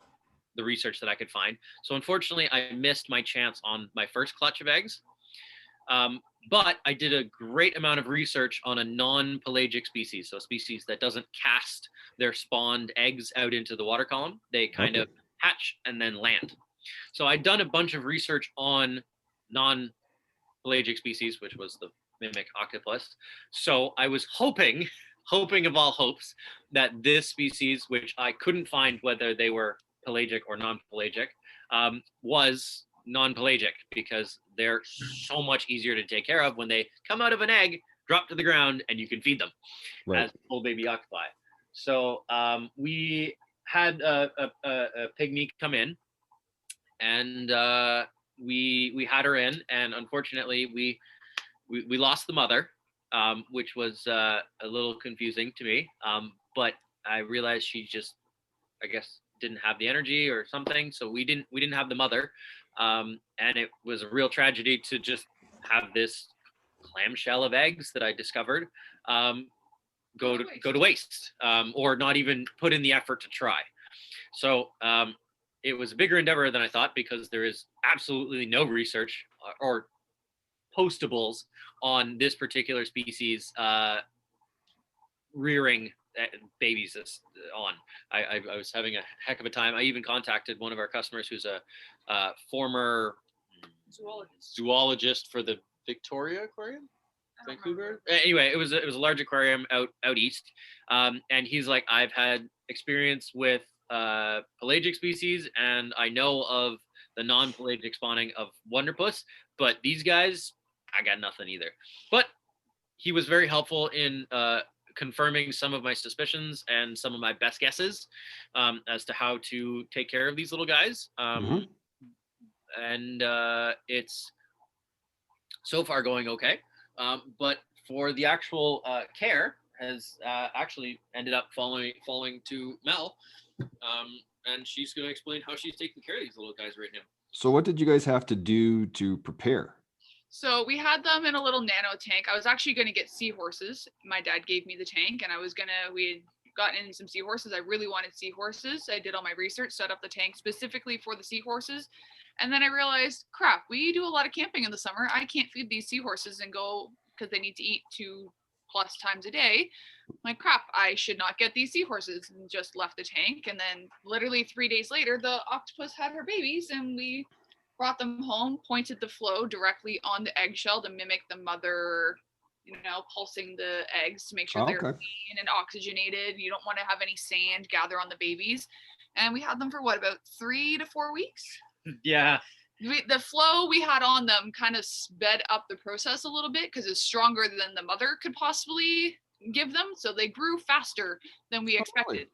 the research that I could find. So unfortunately, I missed my chance on my first clutch of eggs. But I did a great amount of research on a non-pelagic species, so a species that doesn't cast their spawned eggs out into the water column. They kind of hatch and then land. So I'd done a bunch of research on non-pelagic species, which was the Mimic Octopus. So I was hoping of all hopes, that this species, which I couldn't find whether they were pelagic or non-pelagic, was non-pelagic, because they're so much easier to take care of when they come out of an egg, drop to the ground, and you can feed them as full baby octopi. So we had a pygmy come in, and we had her in, and unfortunately we lost the mother, which was a little confusing to me. But I realized she just, I guess, didn't have the energy or something, so we didn't have the mother. And it was a real tragedy to just have this clamshell of eggs that I discovered go to waste, or not even put in the effort to try. So it was a bigger endeavor than I thought, because there is absolutely no research or postables on this particular species rearing babies on. I was having a heck of a time. I even contacted one of our customers who's a former zoologist for the Victoria Aquarium, Vancouver. Anyway, it was a large aquarium out east, and he's like, I've had experience with pelagic species, and I know of the non-pelagic spawning of wonderpuss, but these guys, I got nothing either. But he was very helpful in confirming some of my suspicions and some of my best guesses as to how to take care of these little guys. And it's so far going okay. But for the actual care has actually ended up falling to Mel. And she's going to explain how she's taking care of these little guys right now.
So what did you guys have to do to prepare?
So we had them in a little nano tank. I was actually going to get seahorses. My dad gave me the tank, and we had gotten in some seahorses. I really wanted seahorses. I did all my research, set up the tank specifically for the seahorses. And then I realized, crap, we do a lot of camping in the summer. I can't feed these seahorses and go, because they need to eat 2+ times a day. I'm like, crap, I should not get these seahorses, and just left the tank. And then literally 3 days later, the octopus had her babies, and we brought them home, pointed the flow directly on the eggshell to mimic the mother, pulsing the eggs to make sure they're clean and oxygenated. You don't want to have any sand gather on the babies. And we had them for about 3 to 4 weeks?
Yeah.
The flow we had on them kind of sped up the process a little bit, because it's stronger than the mother could possibly give them. So they grew faster than we expected. Really?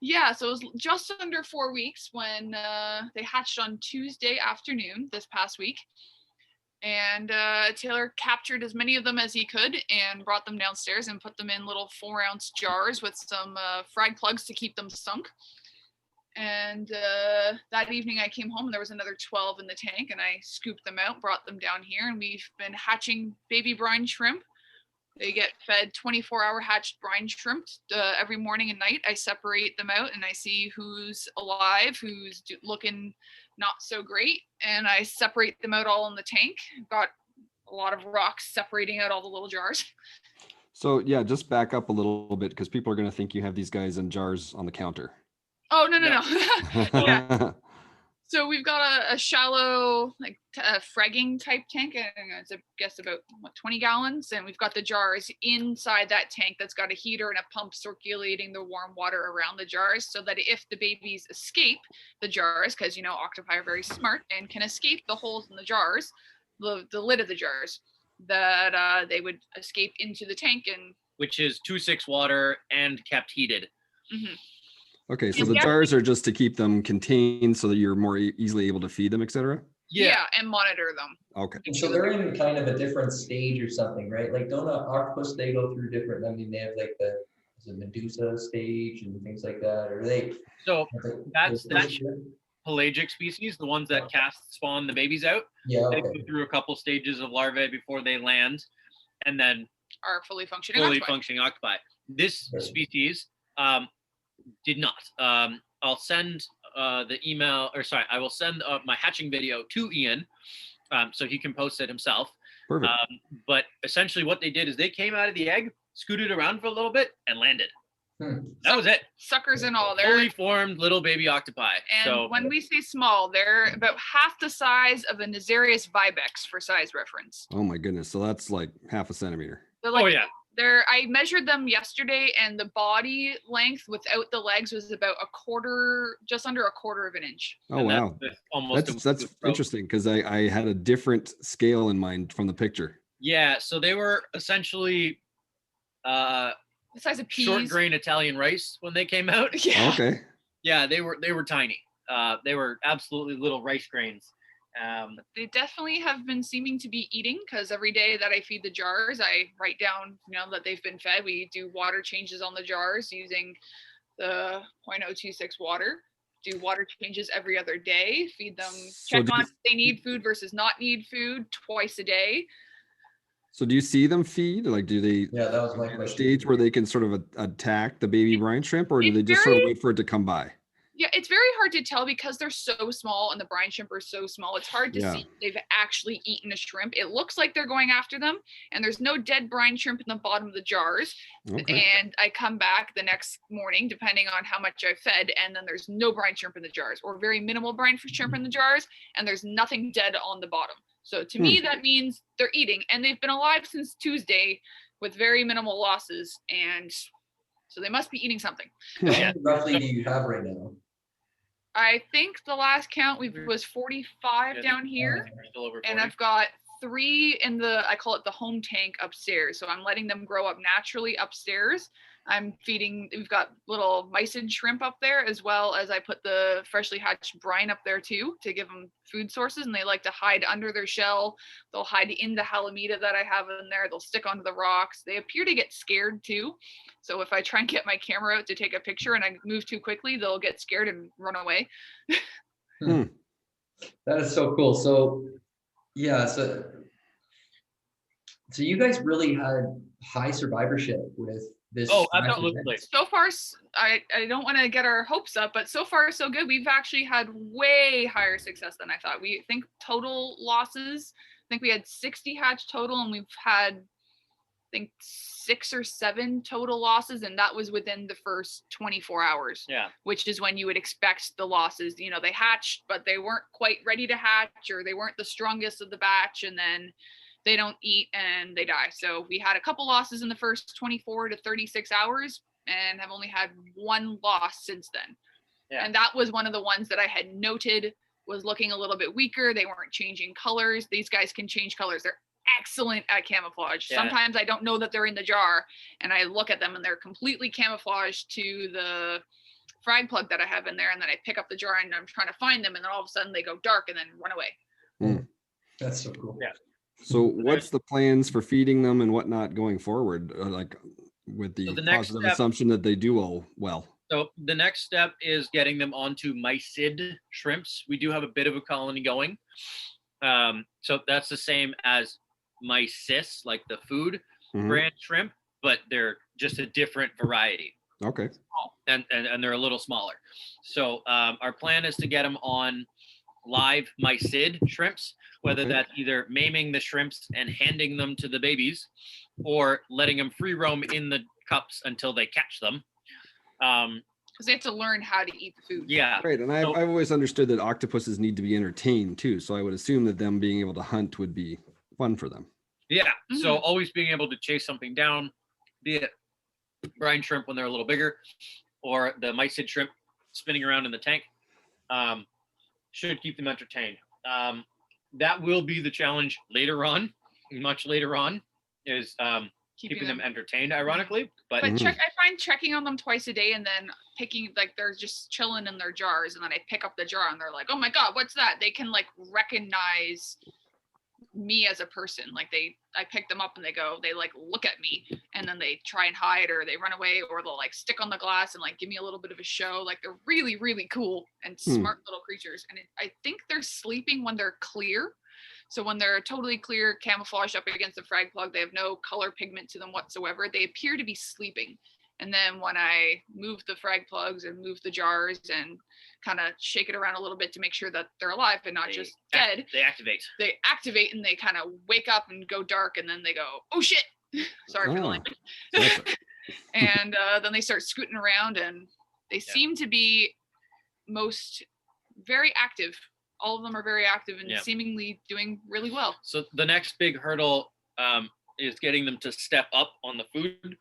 Yeah, so it was just under 4 weeks when they hatched on Tuesday afternoon this past week. And Taylor captured as many of them as he could and brought them downstairs and put them in little 4-ounce jars with some frag plugs to keep them sunk. And that evening I came home and there was another 12 in the tank, and I scooped them out, brought them down here, and we've been hatching baby brine shrimp. They get fed 24-hour hatched brine shrimp every morning and night. I separate them out and I see who's alive, who's looking not so great, and I separate them out all in the tank. Got a lot of rocks separating out all the little jars.
So yeah, just back up a little bit, because people are going to think you have these guys in jars on the counter.
Oh, no. Yeah. So we've got a shallow, fragging type tank. It's, I guess, about 20 gallons. And we've got the jars inside that tank that's got a heater and a pump circulating the warm water around the jars, so that if the babies escape the jars, because, octopi are very smart and can escape the holes in the jars, the lid of the jars, that they would escape into the tank.
Which is 2.6 water and kept heated.
Mm-hmm.
Okay, so the jars are just to keep them contained so that you're more easily able to feed them, etc.?
Yeah, and monitor them.
Okay.
And so they're in kind of a different stage or something, right? Like, don't octopus, they go through different, they have the Medusa stage and things like that, or they?
So that's pelagic species, the ones that spawn the babies out.
Yeah.
They go through a couple stages of larvae before they land, and then
are fully functioning
octopi. This species did not. I'll send the email, I will send my hatching video to Ian, so he can post it himself.
Perfect.
But essentially what they did is they came out of the egg, scooted around for a little bit, and landed. That was it.
Suckers and all. They're
fully formed little baby octopi.
And when we say small, they're about half the size of a Nazarius vibex for size reference.
Oh my goodness. So that's like half a centimeter.
I measured them yesterday, and the body length without the legs was about just under a quarter of an inch.
Oh, wow. That's interesting, because I had a different scale in mind from the picture.
Yeah, so they were essentially
the size of peas.
Short grain Italian rice when they came out.
Yeah.
Okay.
Yeah, they were tiny. They were absolutely little rice grains.
They definitely have been seeming to be eating, because every day that I feed the jars, I write down, that they've been fed. We do water changes on the jars using the 0.026 water. Do water changes every other day. Feed them, check on if they need food versus not need food twice a day.
So do you see them feed? Like, do they?
Yeah, that was my question.
Stage where they can sort of attack the baby brine shrimp, or do they just sort of wait for it to come by?
Yeah, it's very hard to tell because they're so small and the brine shrimp are so small. It's hard to see if they've actually eaten a shrimp. It looks like they're going after them, and there's no dead brine shrimp in the bottom of the jars. Okay. And I come back the next morning, depending on how much I've fed, and then there's no brine shrimp in the jars, or very minimal brine shrimp in the jars, and there's nothing dead on the bottom. So to me, that means they're eating, and they've been alive since Tuesday with very minimal losses, and so they must be eating something.
How many roughly do you have right now?
I think the last count was 45 down here, and I've got 3 in I call it the home tank upstairs. So I'm letting them grow up naturally upstairs. We've got little mysid shrimp up there, as well as I put the freshly hatched brine up there too, to give them food sources, and they like to hide under their shell. They'll hide in the halimita that I have in there. They'll stick onto the rocks. They appear to get scared too. So if I try and get my camera out to take a picture and I move too quickly, they'll get scared and run away.
That is so cool. So yeah, so you guys really had high survivorship with this.
Oh, absolutely.
So far, I don't want to get our hopes up, but so far so good. We've actually had way higher success than I thought. We think total losses, I think we had 60 hatch total, and we've had, I think, 6 or 7 total losses, and that was within the first 24 hours.
Yeah. Which
is when you would expect the losses. They hatched, but they weren't quite ready to hatch, or they weren't the strongest of the batch, and then they don't eat and they die. So we had a couple losses in the first 24 to 36 hours and have only had 1 loss since then. Yeah. And that was one of the ones that I had noted was looking a little bit weaker. They weren't changing colors. These guys can change colors. They're excellent at camouflage. Yeah. Sometimes I don't know that they're in the jar, and I look at them and they're completely camouflaged to the frag plug that I have in there, and then I pick up the jar and I'm trying to find them, and then all of a sudden they go dark and then run away.
That's so cool.
Yeah.
So what's the plans for feeding them and whatnot going forward, like with the positive assumption that they do all well?
So the next step is getting them onto mysid shrimps. We do have a bit of a colony going. So that's the same as mysis, like the food brand shrimp, but they're just a different variety.
Okay.
And they're a little smaller. So our plan is to get them on live mysid shrimps, whether that's either maiming the shrimps and handing them to the babies, or letting them free roam in the cups until they catch them.
Because they have to learn how to eat the food.
Yeah.
Right. And I've always understood that octopuses need to be entertained too. So I would assume that them being able to hunt would be fun for them.
Yeah. Mm-hmm. So always being able to chase something down, be it brine shrimp when they're a little bigger, or the mysid shrimp spinning around in the tank, should keep them entertained. That will be the challenge later on, much later on, is keeping them entertained, ironically. But
I find checking on them twice a day and then picking, like, they're just chilling in their jars, and then I pick up the jar and they're like, oh my God, what's that? They can like recognize me as a person. Like I pick them up and they like look at me, and then they try and hide, or they run away, or they'll like stick on the glass and like give me a little bit of a show. Like they're really, really cool and smart little creatures. And I think they're sleeping when they're clear. So when they're totally clear, camouflaged up against the frag plug, they have no color pigment to them whatsoever. They appear to be sleeping. And then when I move the frag plugs and move the jars and kind of shake it around a little bit to make sure that they're alive and not just dead,
they activate.
They activate and they kind of wake up and go dark, and then they go, oh shit. Sorry for the language. And then they start scooting around, and they seem to be very active. All of them are very active and seemingly doing really well.
So the next big hurdle is getting them to step up on the food.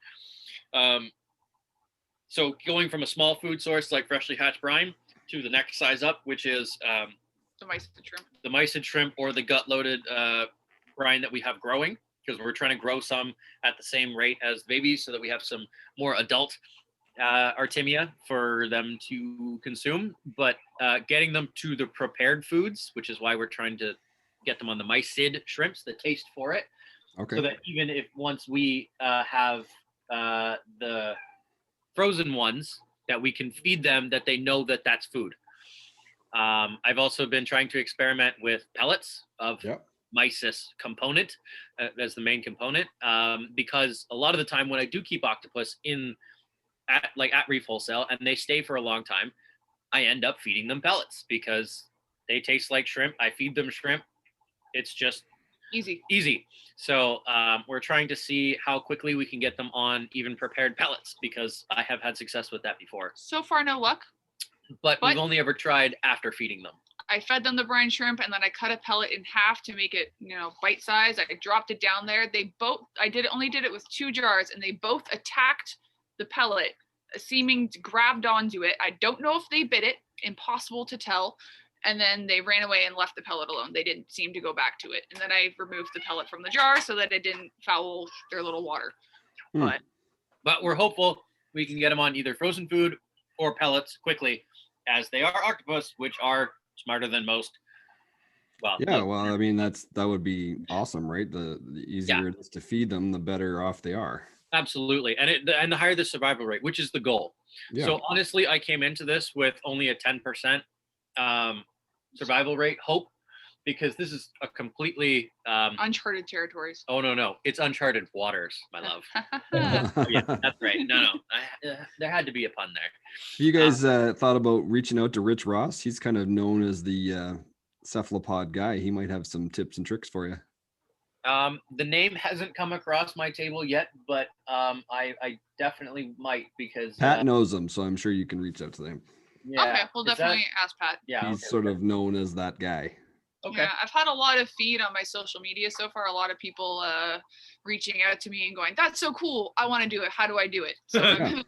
So going from a small food source like freshly hatched brine to the next size up, which is
the mysid shrimp.
The mysid shrimp, or the gut-loaded brine that we have growing, because we're trying to grow some at the same rate as babies so that we have some more adult Artemia for them to consume. But getting them to the prepared foods, which is why we're trying to get them on the mysid shrimps, the taste for it.
Okay.
So that even if once we have the frozen ones, that we can feed them, that they know that that's food. I've also been trying to experiment with pellets of mysis component as the main component, because a lot of the time when I do keep octopus at Reef Wholesale and they stay for a long time, I end up feeding them pellets because they taste like shrimp. I feed them shrimp. It's just easy. So we're trying to see how quickly we can get them on even prepared pellets, because I have had success with that before.
So far, no luck.
But we've only ever tried after feeding them.
I fed them the brine shrimp, and then I cut a pellet in half to make it, bite size. I dropped it down there. I only did it with 2 jars, and they both attacked the pellet, grabbed onto it. I don't know if they bit it, impossible to tell. And then they ran away and left the pellet alone. They didn't seem to go back to it. And then I removed the pellet from the jar so that it didn't foul their little water.
But we're hopeful we can get them on either frozen food or pellets quickly, as they are octopus, which are smarter than most. Well,
I mean, that would be awesome, right? The easier it is to feed them, the better off they are.
Absolutely. And the higher the survival rate, which is the goal. Yeah. So honestly, I came into this with only a 10% survival rate hope, because this is a completely
uncharted territories.
Oh no, it's uncharted waters, my love. Yeah, that's right. No, there had to be a pun there.
Have you guys thought about reaching out to Rich Ross? He's kind of known as the cephalopod guy. He might have some tips and tricks for you.
The name hasn't come across my table yet, but I definitely might, because
Pat knows him, so I'm sure you can reach out to them.
Yeah. Okay, we'll definitely ask Pat.
Yeah,
he's sort of known as that guy.
Okay.
Yeah, I've had a lot of feed on my social media so far. A lot of people reaching out to me and going, "That's so cool! I want to do it. How do I do it?" So I'm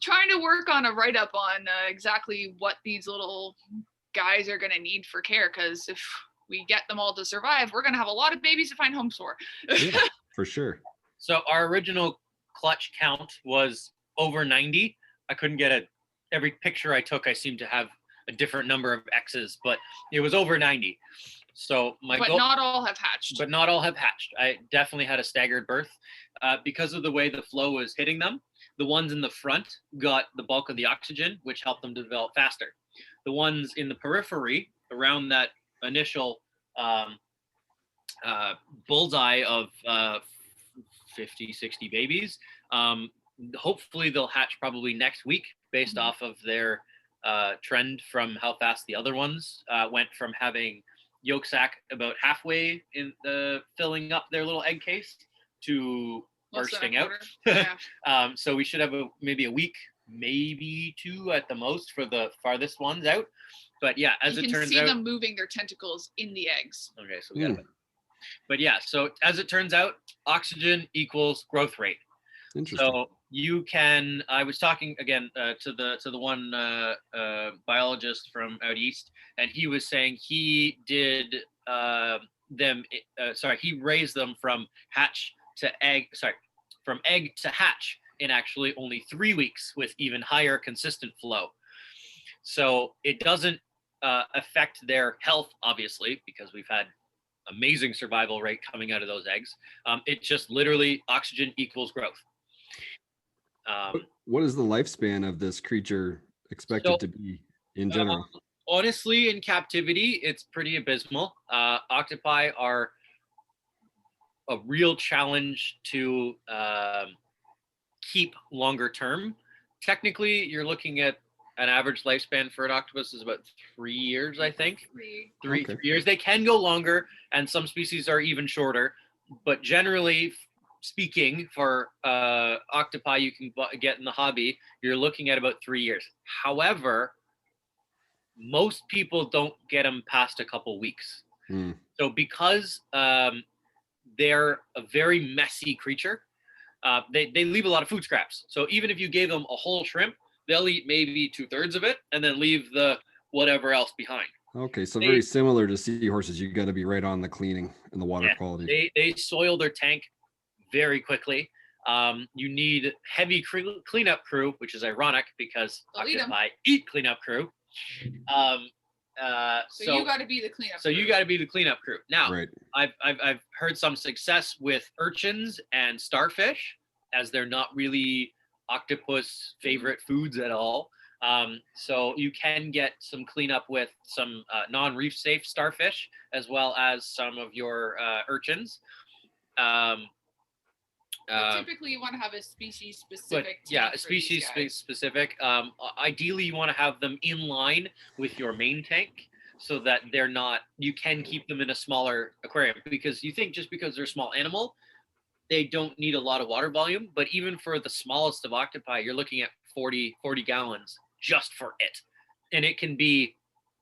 trying to work on a write-up on exactly what these little guys are going to need for care, because if we get them all to survive, we're going to have a lot of babies to find homes for.
Yeah, for sure.
So our original clutch count was over 90. I couldn't get every picture I took, I seemed to have a different number of X's, but it was over 90. So
not all have hatched.
But not all have hatched. I definitely had a staggered birth because of the way the flow was hitting them. The ones in the front got the bulk of the oxygen, which helped them to develop faster. The ones in the periphery around that initial bullseye of 50, 60 babies, hopefully they'll hatch probably next week, based off of their trend from how fast the other ones went from having yolk sac about halfway in filling up their little egg case to bursting out.
Yeah.
So we should have maybe a week, maybe 2 at the most for the farthest ones out. But yeah, as it turns out,
you can see them moving their tentacles in the eggs.
Okay, so we got it. But yeah, so as it turns out, oxygen equals growth rate.
Interesting.
So you can. I was talking again to the one biologist from out east, and he was saying he did he raised them from hatch to egg. From egg to hatch in actually only 3 weeks, with even higher consistent flow. So it doesn't affect their health, obviously, because we've had amazing survival rate coming out of those eggs. It just literally oxygen equals growth.
What is the lifespan of this creature expected to be in general?
Honestly, in captivity, it's pretty abysmal. Octopi are a real challenge to keep longer term. Technically, you're looking at an average lifespan for an octopus is about 3 years, I think. Three years. They can go longer, and some species are even shorter. But generally speaking, for octopi you can get in the hobby, you're looking at about 3 years. However, most people don't get them past a couple weeks. So because they're a very messy creature, they leave a lot of food scraps. So even if you gave them a whole shrimp, they'll eat maybe 2/3 of it and then leave the whatever else behind.
Okay, so very similar to seahorses. You got to be right on the cleaning and the water quality.
They soil their tank very quickly. You need heavy cleanup crew, which is ironic because octopi eat cleanup crew.
So you got to be the cleanup.
So you got to be the cleanup crew. Now,
right.
I've heard some success with urchins and starfish, as they're not really octopus favorite foods at all. So you can get some cleanup with some non-reef safe starfish, as well as some of your urchins.
Typically, you want to have a species specific.
Species specific. Ideally, you want to have them in line with your main tank, so that they're not. You can keep them in a smaller aquarium, because you think just because they're a small animal, they don't need a lot of water volume. But even for the smallest of octopi, you're looking at 40 gallons just for it, and it can be,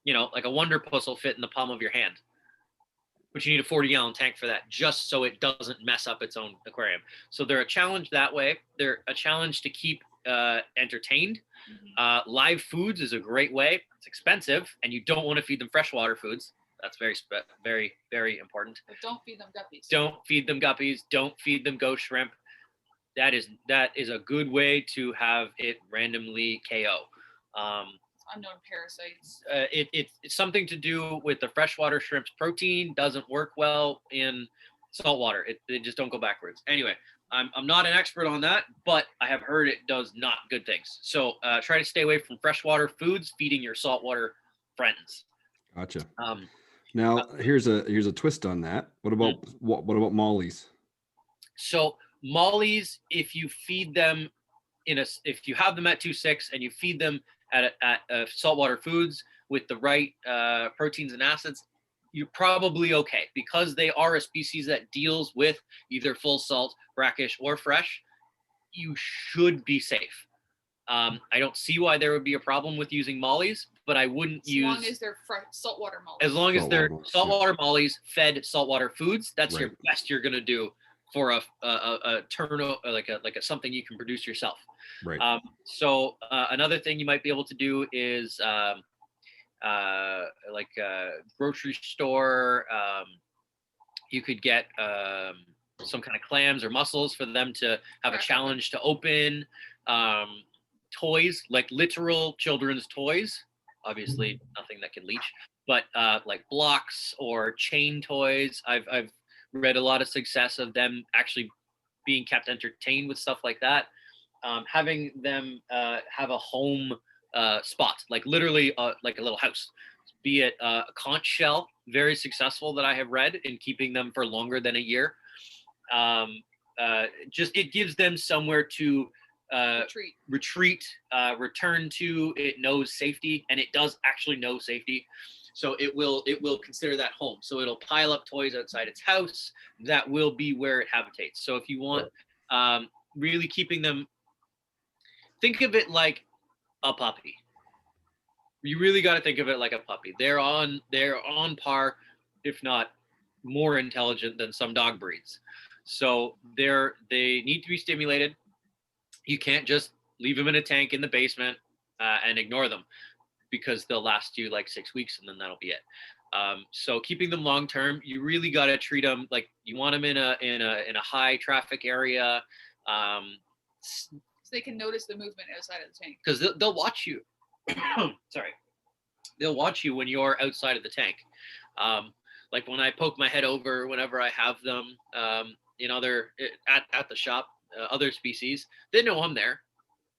like a wonder puss will fit in the palm of your hand. But you need a 40-gallon tank for that, just so it doesn't mess up its own aquarium. So they're a challenge that way. They're a challenge to keep entertained. Live foods is a great way. It's expensive, and you don't want to feed them freshwater foods. That's very, very important.
But don't feed them guppies.
Don't feed them guppies. Don't feed them ghost shrimp. That is a good way to have it randomly KO.
Unknown parasites.
It's something to do with the freshwater shrimp's protein. Doesn't work well in saltwater. They just don't go backwards. Anyway, I'm not an expert on that, but I have heard it does not good things. So try to stay away from freshwater foods, feeding your saltwater friends.
Gotcha. Now here's a twist on that. What about mollies?
So mollies, if you feed them if you have them at 2.6 and you feed them at saltwater foods with the right proteins and acids, you're probably okay, because they are a species that deals with either full salt, brackish, or fresh. You should be safe. I don't see why there would be a problem with using mollies, but I wouldn't use.
As long as they're saltwater mollies.
As long as they're saltwater mollies fed saltwater foods, that's your best you're gonna do for a turnover, like a something you can produce yourself.
Right.
So another thing you might be able to do is like a grocery store. You could get some kind of clams or mussels for them to have a challenge to open. Toys, like literal children's toys, obviously nothing that can leach, but like blocks or chain toys. I've read a lot of success of them actually being kept entertained with stuff like that. Having them have a home spot, like literally like a little house, be it a conch shell, very successful that I have read in keeping them for longer than a year. Just it gives them somewhere to retreat, return to. It knows safety, and it does actually know safety. So it will consider that home. So it'll pile up toys outside its house. That will be where it habitates. So if you want really keeping them, think of it like a puppy. You really got to think of it like a puppy. They're on par, if not more intelligent than some dog breeds. So they need to be stimulated. You can't just leave them in a tank in the basement and ignore them, because they'll last you like 6 weeks and then that'll be it. So keeping them long term, you really got to treat them like you want them in a high traffic area,
so they can notice the movement outside of the tank.
Because they'll watch you. Sorry, they'll watch you when you're outside of the tank. like when I poke my head over whenever I have them in other at the shop, other species, they know I'm there.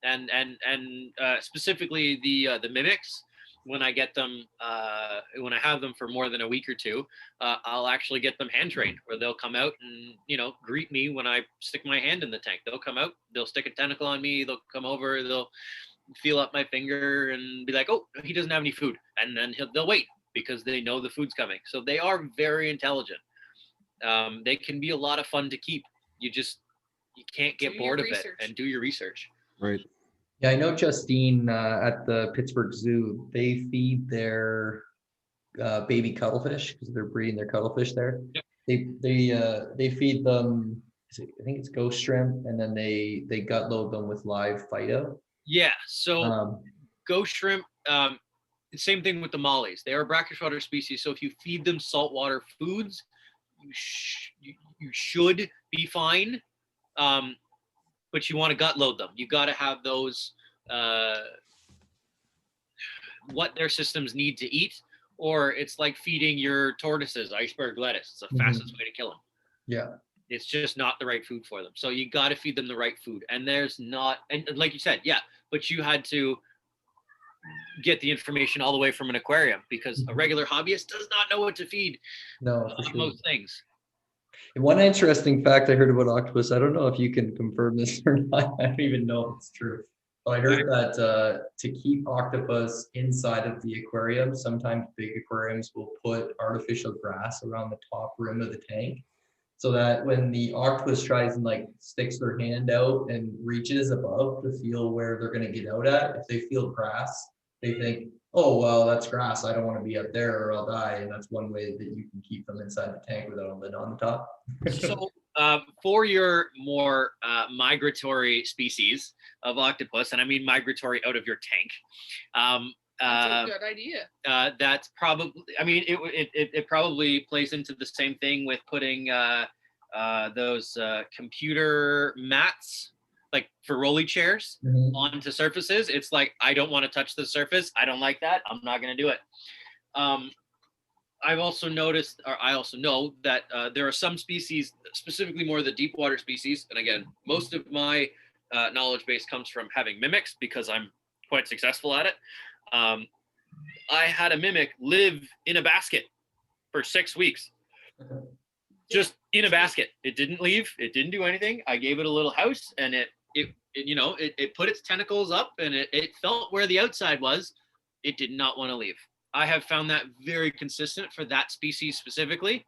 And specifically the mimics, when I get them, when I have them for more than a week or two, I'll actually get them hand trained, where they'll come out and greet me when I stick my hand in the tank. They'll come out, they'll stick a tentacle on me, they'll come over, they'll feel up my finger and be like, "Oh, he doesn't have any food," and then they'll wait because they know the food's coming. So they are very intelligent. They can be a lot of fun to keep. You can't get bored of it, and do your research.
Right.
Yeah, I know Justine at the Pittsburgh Zoo, they feed their baby cuttlefish because they're breeding their cuttlefish there.
Yep.
They feed them, I think it's ghost shrimp, and then they gut load them with live phyto.
Yeah, so ghost shrimp, same thing with the mollies. They are a brackish water species, so if you feed them saltwater foods, you should be fine. But you want to gut load them. You got to have those, what their systems need to eat, or it's like feeding your tortoises iceberg lettuce. It's the fastest way to kill them.
Yeah.
It's just not the right food for them. So you got to feed them the right food. And there's not, and like you said, yeah, but you had to get the information all the way from an aquarium, because a regular hobbyist does not know what to feed.
No, for sure.
Most things.
One interesting fact I heard about octopus, I don't know if you can confirm this or not, I don't even know if it's true. But I heard that to keep octopus inside of the aquarium, sometimes big aquariums will put artificial grass around the top rim of the tank, so that when the octopus tries and like sticks their hand out and reaches above to feel where they're going to get out at, if they feel grass, they think, "Oh, well, that's grass. I don't want to be up there or I'll die." And that's one way that you can keep them inside the tank without a lid on the top.
So for your more migratory species of octopus, and I mean migratory out of your tank,
that's a good idea.
That's probably, I mean, it probably plays into the same thing with putting those computer mats, like for rolly chairs, onto surfaces. It's like, I don't want to touch the surface. I don't like that. I'm not going to do it. I've also noticed, or I also know that there are some species, specifically more the deep water species. And again, most of my knowledge base comes from having mimics, because I'm quite successful at it. I had a mimic live in a basket for 6 weeks, just in a basket. It didn't leave. It didn't do anything. I gave it a little house, and it put its tentacles up, and it felt where the outside was. It did not want to leave. I have found that very consistent for that species specifically,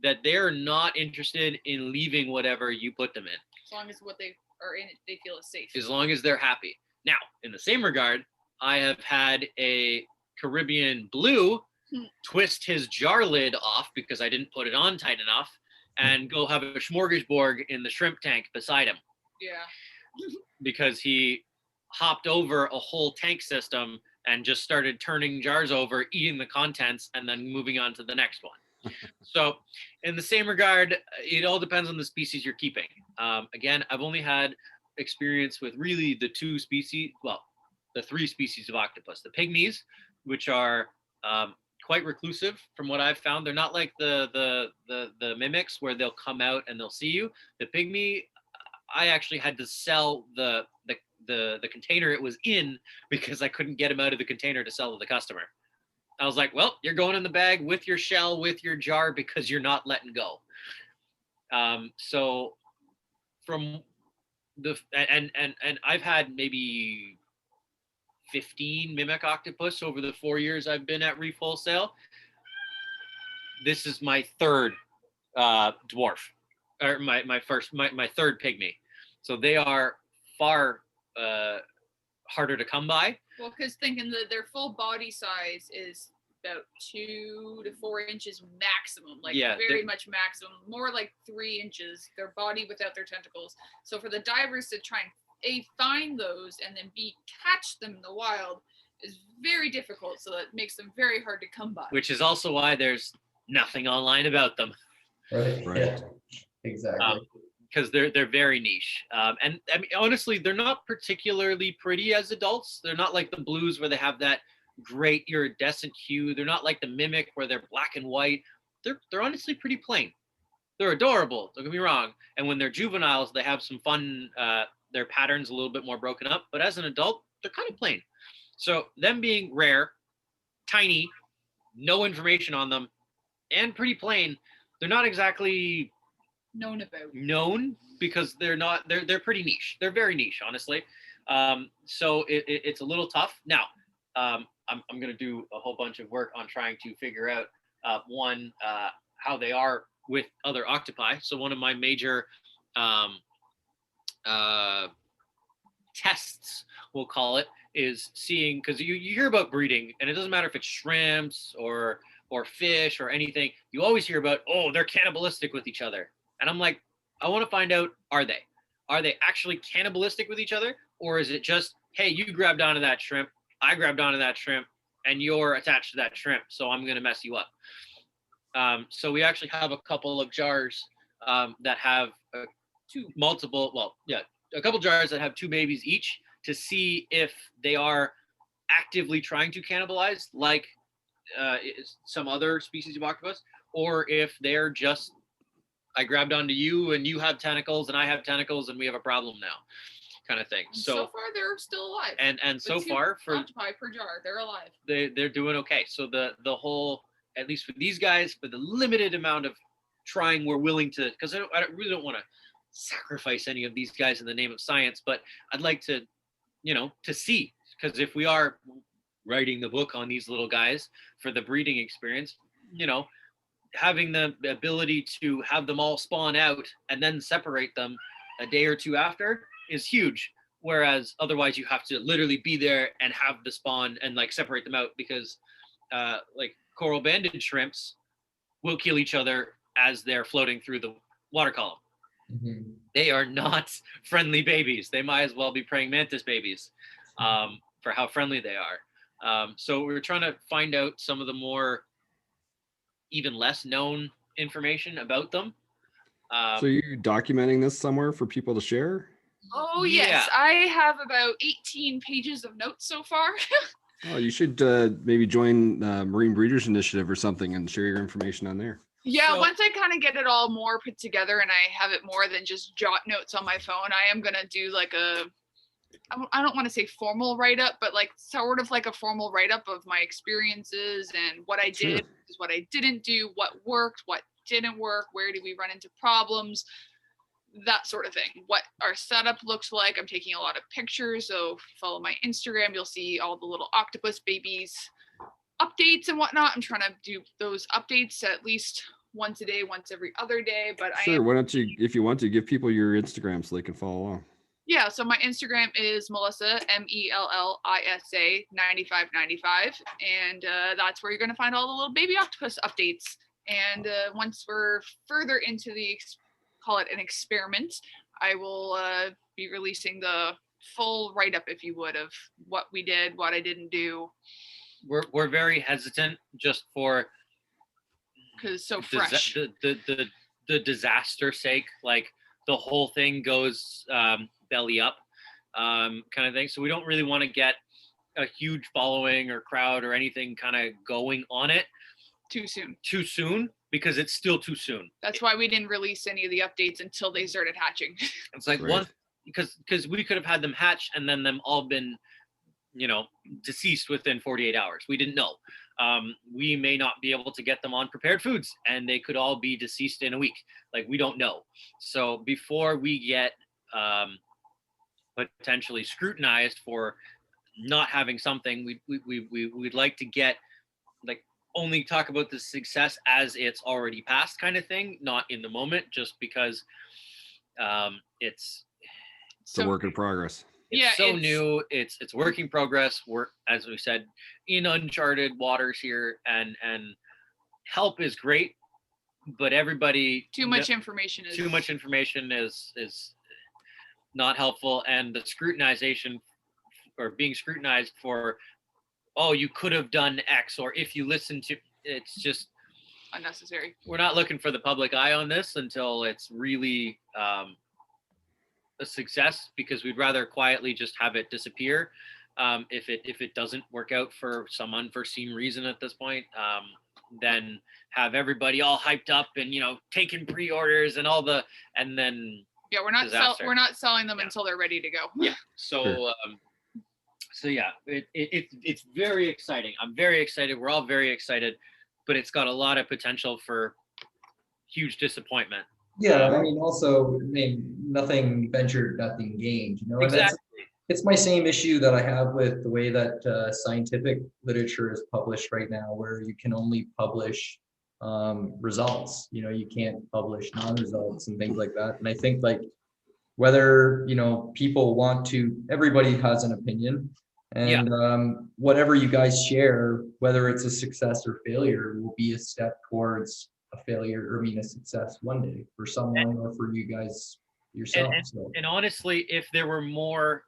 that they're not interested in leaving whatever you put them in.
As long as what they are in it, they feel is safe.
As long as they're happy. Now, in the same regard, I have had a Caribbean blue twist his jar lid off because I didn't put it on tight enough, and go have a smorgasbord in the shrimp tank beside him.
Yeah.
Because he hopped over a whole tank system and just started turning jars over, eating the contents, and then moving on to the next one. So in the same regard, it all depends on the species you're keeping. Again, I've only had experience with really the two species, well, the three species of octopus. The pygmies, which are quite reclusive from what I've found. They're not like the mimics where they'll come out and they'll see you. The pygmy, I actually had to sell the container it was in, because I couldn't get him out of the container to sell to the customer. I was like, well, you're going in the bag with your shell, with your jar, because you're not letting go. So from the, and I've had maybe 15 Mimic Octopus over the 4 years I've been at Reef Wholesale. This is my third dwarf, or my third pygmy. So they are far harder to come by.
Well, because thinking that their full body size is about 2 to 4 inches maximum, like very much maximum, more like 3 inches, their body without their tentacles. So for the divers to try and find those and then catch them in the wild is very difficult. So that makes them very hard to come by. Which
is also why there's nothing online about them.
Right. Yeah. Exactly.
Because they're very niche. And I mean, honestly, they're not particularly pretty as adults. They're not like the blues where they have that great iridescent hue. They're not like the mimic where they're black and white. they're honestly pretty plain. They're adorable, don't get me wrong. And when they're juveniles, they have some fun, their patterns a little bit more broken up. But as an adult, they're kind of plain. So them being rare, tiny, no information on them, and pretty plain, they're not exactly known because they're pretty niche. They're very niche, honestly. So it's a little tough. Now, I'm going to do a whole bunch of work on trying to figure out how they are with other octopi. So one of my major tests, we'll call it, is seeing, because you hear about breeding, and it doesn't matter if it's shrimps or fish or anything. You always hear about, oh, they're cannibalistic with each other. And I'm like, I want to find out, are they actually cannibalistic with each other? Or is it just, hey, you grabbed onto that shrimp, I grabbed onto that shrimp, and you're attached to that shrimp, so I'm going to mess you up. So we actually have a couple of jars that have a couple jars that have 2 babies each, to see if they are actively trying to cannibalize like some other species of octopus, or if they're just, I grabbed onto you and you have tentacles and I have tentacles and we have a problem now, kind of thing.
So far they're still alive.
And so far for
octopi per jar, they're alive.
They're doing okay. So the whole, at least for these guys, for the limited amount of trying we're willing to, because I really don't want to sacrifice any of these guys in the name of science, but I'd like to, to see, because if we are writing the book on these little guys for the breeding experience, having the ability to have them all spawn out and then separate them a day or two after is huge. Whereas otherwise you have to literally be there and have the spawn and like separate them out, because like coral banded shrimps will kill each other as they're floating through the water column. Mm-hmm. They are not friendly babies. They might as well be praying mantis babies for how friendly they are. So we're trying to find out some of the more, even less known information about them.
So you're documenting this somewhere for people to share?
Oh, yes. Yeah. I have about 18 pages of notes so far.
Oh, you should maybe join Marine Breeders Initiative or something and share your information on there.
Yeah, once I kind of get it all more put together and I have it more than just jot notes on my phone, I am going to do like I don't want to say formal write-up, but like sort of like a formal write-up of my experiences and what I did, what I didn't do, what worked, what didn't work, where did we run into problems, that sort of thing. What our setup looks like. I'm taking a lot of pictures, so if you follow my Instagram, you'll see all the little octopus babies updates and whatnot. I'm trying to do those updates at least once a day, once every other day. But
why don't you, if you want to, give people your Instagram so they can follow along?
Yeah, so my Instagram is Melissa, MELLISA 9595, and that's where you're going to find all the little baby octopus updates. And once we're further into the, call it an experiment, I will be releasing the full write-up, if you would, of what we did, what I didn't do.
We're very hesitant just for,
because so fresh.
The disaster sake, like the whole thing goes belly up kind of thing. So we don't really want to get a huge following or crowd or anything kind of going on it
too soon,
because it's still too soon.
That's why we didn't release any of the updates until they started hatching.
It's like because we could have had them hatch and then them all been, deceased within 48 hours. We didn't know. We may not be able to get them on prepared foods and they could all be deceased in a week. Like, we don't know. So before we get potentially scrutinized for not having something, we'd like to get, like, only talk about the success as it's already passed kind of thing, not in the moment, just because it's
a work in progress.
It's new. It's work in progress. We're, as we said, in uncharted waters here, and help is great, but everybody
too much information
is not helpful, and the scrutinization or being scrutinized for, oh, you could have done X, or if you listen to, it's just
unnecessary.
We're not looking for the public eye on this until it's really a success, because we'd rather quietly just have it disappear if it doesn't work out for some unforeseen reason at this point. then have everybody all hyped up and, taking pre-orders and and then
yeah, we're not selling them until they're ready to go.
Yeah. So, it's very exciting. I'm very excited. We're all very excited, but it's got a lot of potential for huge disappointment.
Yeah, nothing ventured, nothing gained. And
exactly.
It's my same issue that I have with the way that scientific literature is published right now, where you can only publish results. You can't publish non-results and things like that. And I think whether people want to, everybody has an opinion, and whatever you guys share, whether it's a success or failure, will be a step towards a success one day for someone or for you guys yourself.
And honestly, if there were more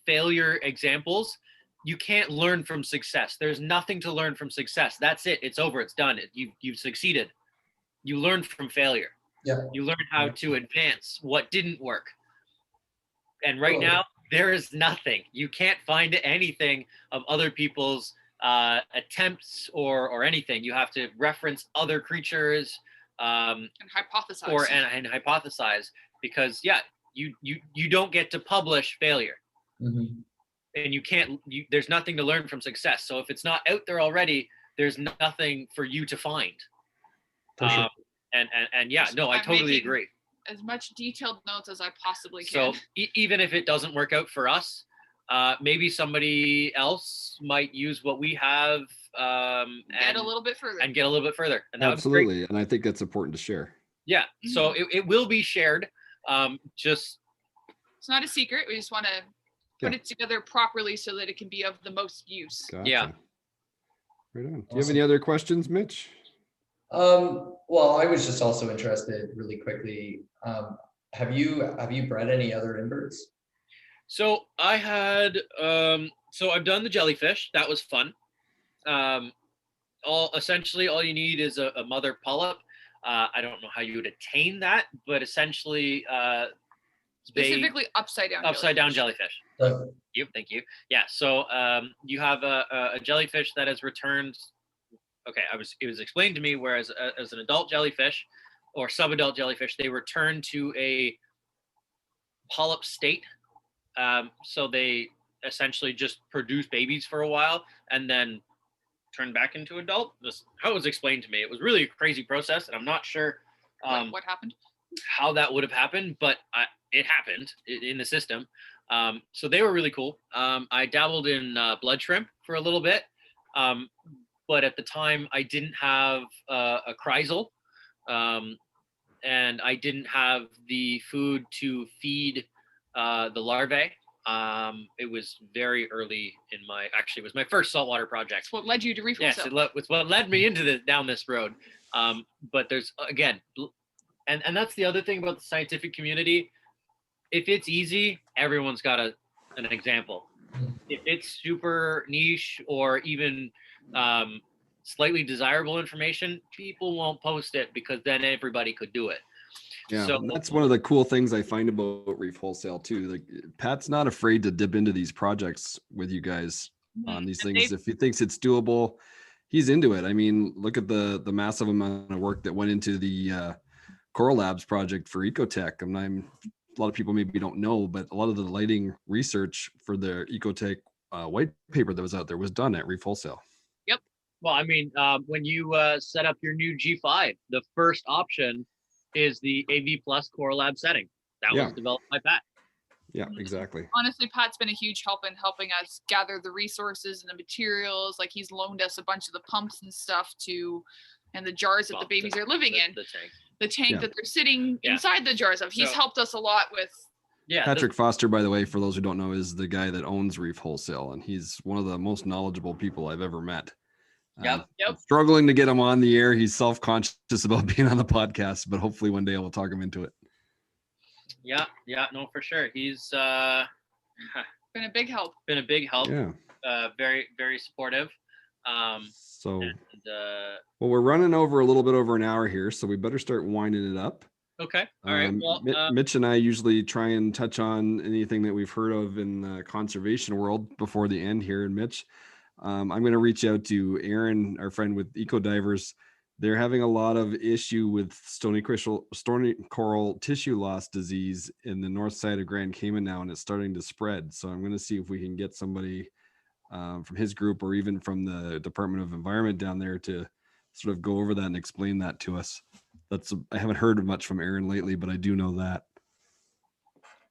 failure examples, you can't learn from success. There's nothing to learn from success. That's it. It's over. It's done. You've succeeded. You learn from failure.
Yeah.
You learn how to advance what didn't work. And right now, there is nothing. You can't find anything of other people's attempts or anything. You have to reference other creatures
and hypothesize.
And hypothesize, because you don't get to publish failure.
Mm-hmm.
And there's nothing to learn from success. So if it's not out there already, there's nothing for you to find.
Sure.
I totally agree.
As much detailed notes as I possibly
can.
So
even if it doesn't work out for us, maybe somebody else might use what we have and
get a little bit further.
And
absolutely. And I think that's important to share.
Yeah. Mm-hmm. So it will be shared. It's
not a secret. We just want to put it together properly so that it can be of the most use.
Gotcha.
Yeah.
Right on. Do you have any other questions, Mitch?
Well, I was just also interested really quickly. Have you bred any other inverts?
So I had, I've done the jellyfish. That was fun. All you need is a mother polyp. I don't know how you would attain that, but essentially,
specifically upside down jellyfish.
Thank you. Yeah. So you have a jellyfish that has returned. Okay, it was explained to me, whereas as an adult jellyfish or subadult jellyfish, they return to a polyp state. So they essentially just produce babies for a while and then turn back into adult. This how it was explained to me. It was really a crazy process, and I'm not sure
what happened,
how that would have happened, but it happened in the system. So they were really cool. I dabbled in blood shrimp for a little bit. But at the time, I didn't have a chrysal, and I didn't have the food to feed the larvae. It was very early in it was my first saltwater project.
What led you to Reef Wholesale?
Yes, it's what led me down this road. But there's, again, and that's the other thing about the scientific community. If it's easy, everyone's got an example. If it's super niche or even slightly desirable information, people won't post it because then everybody could do it.
Yeah, so that's one of the cool things I find about Reef Wholesale too. Like, Pat's not afraid to dip into these projects with you guys on these things. If he thinks it's doable, he's into it. I mean, look at the massive amount of work that went into the Coral Labs project for Ecotech. A lot of people maybe don't know, but a lot of the lighting research for the Ecotech white paper that was out there was done at Reef Wholesale.
Yep. Well, I mean, when you set up your new G5, the first option is the AV Plus Coral Lab setting. That was developed by Pat.
Yeah, exactly.
Honestly, Pat's been a huge help in helping us gather the resources and the materials. Like, he's loaned us a bunch of the pumps and stuff and the jars that the babies are living in. The tank that they're sitting inside the jars of. He's helped us a lot with.
Yeah.
Patrick Foster, by the way, for those who don't know, is the guy that owns Reef Wholesale, and he's one of the most knowledgeable people I've ever met.
Yep.
Struggling to get him on the air. He's self-conscious about being on the podcast, but hopefully one day I will talk him into it.
Yeah, no, for sure. He's
been a big help.
Yeah.
Very, very supportive.
Well, we're running over a little bit over an hour here, so we better start winding it up.
Okay. All right. Well,
Mitch and I usually try and touch on anything that we've heard of in the conservation world before the end here. And Mitch, I'm going to reach out to Aaron, our friend with Eco Divers. They're having a lot of issue with stony coral tissue loss disease in the north side of Grand Cayman now, and it's starting to spread. So I'm going to see if we can get somebody from his group or even from the Department of Environment down there to sort of go over that and explain that to us. I haven't heard much from Aaron lately, but I do know that.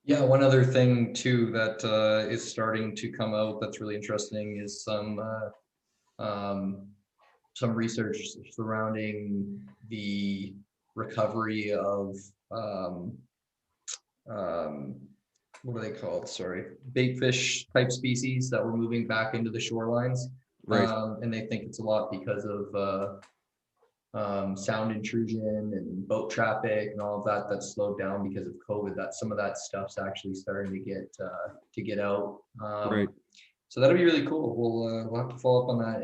Yeah, one other thing too that is starting to come out that's really interesting is some research surrounding the recovery of what are they called? Sorry, bait fish type species that were moving back into the shorelines.
Right.
And they think it's a lot because of sound intrusion and boat traffic and all of that that's slowed down because of COVID. That some of that stuff's actually starting to get out.
Right.
So that'll be really cool. We'll have to follow up on that.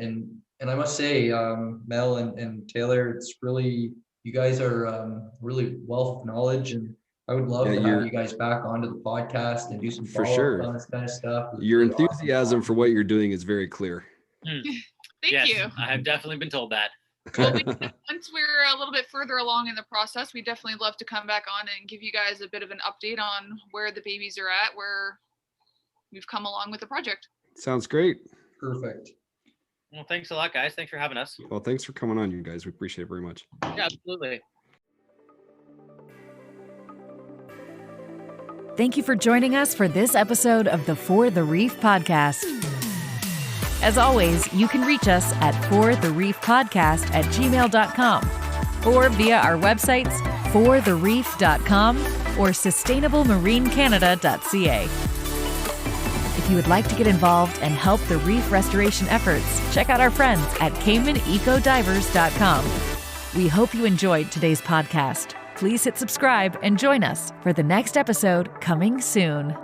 And I must say, Mel and Taylor, it's really, you guys are really wealth of knowledge, and I would love to have you guys back onto the podcast and do some follow-up on this kind of stuff.
Your really enthusiasm for what you're doing is very clear.
Thank you.
I have definitely been told that.
Well, once we're a little bit further along in the process, we definitely love to come back on and give you guys a bit of an update on where the babies are at, where we've come along with the project.
Sounds great.
Perfect.
Well, thanks a lot, guys. Thanks for having us.
Well, thanks for coming on, you guys. We appreciate it very much.
Yeah, absolutely.
Thank you for joining us for this episode of the For the Reef podcast. As always, you can reach us at forthereefpodcast@gmail.com or via our websites forthereef.com or sustainablemarinecanada.ca. If you would like to get involved and help the reef restoration efforts, check out our friends at CaymanEcoDivers.com. We hope you enjoyed today's podcast. Please hit subscribe and join us for the next episode coming soon.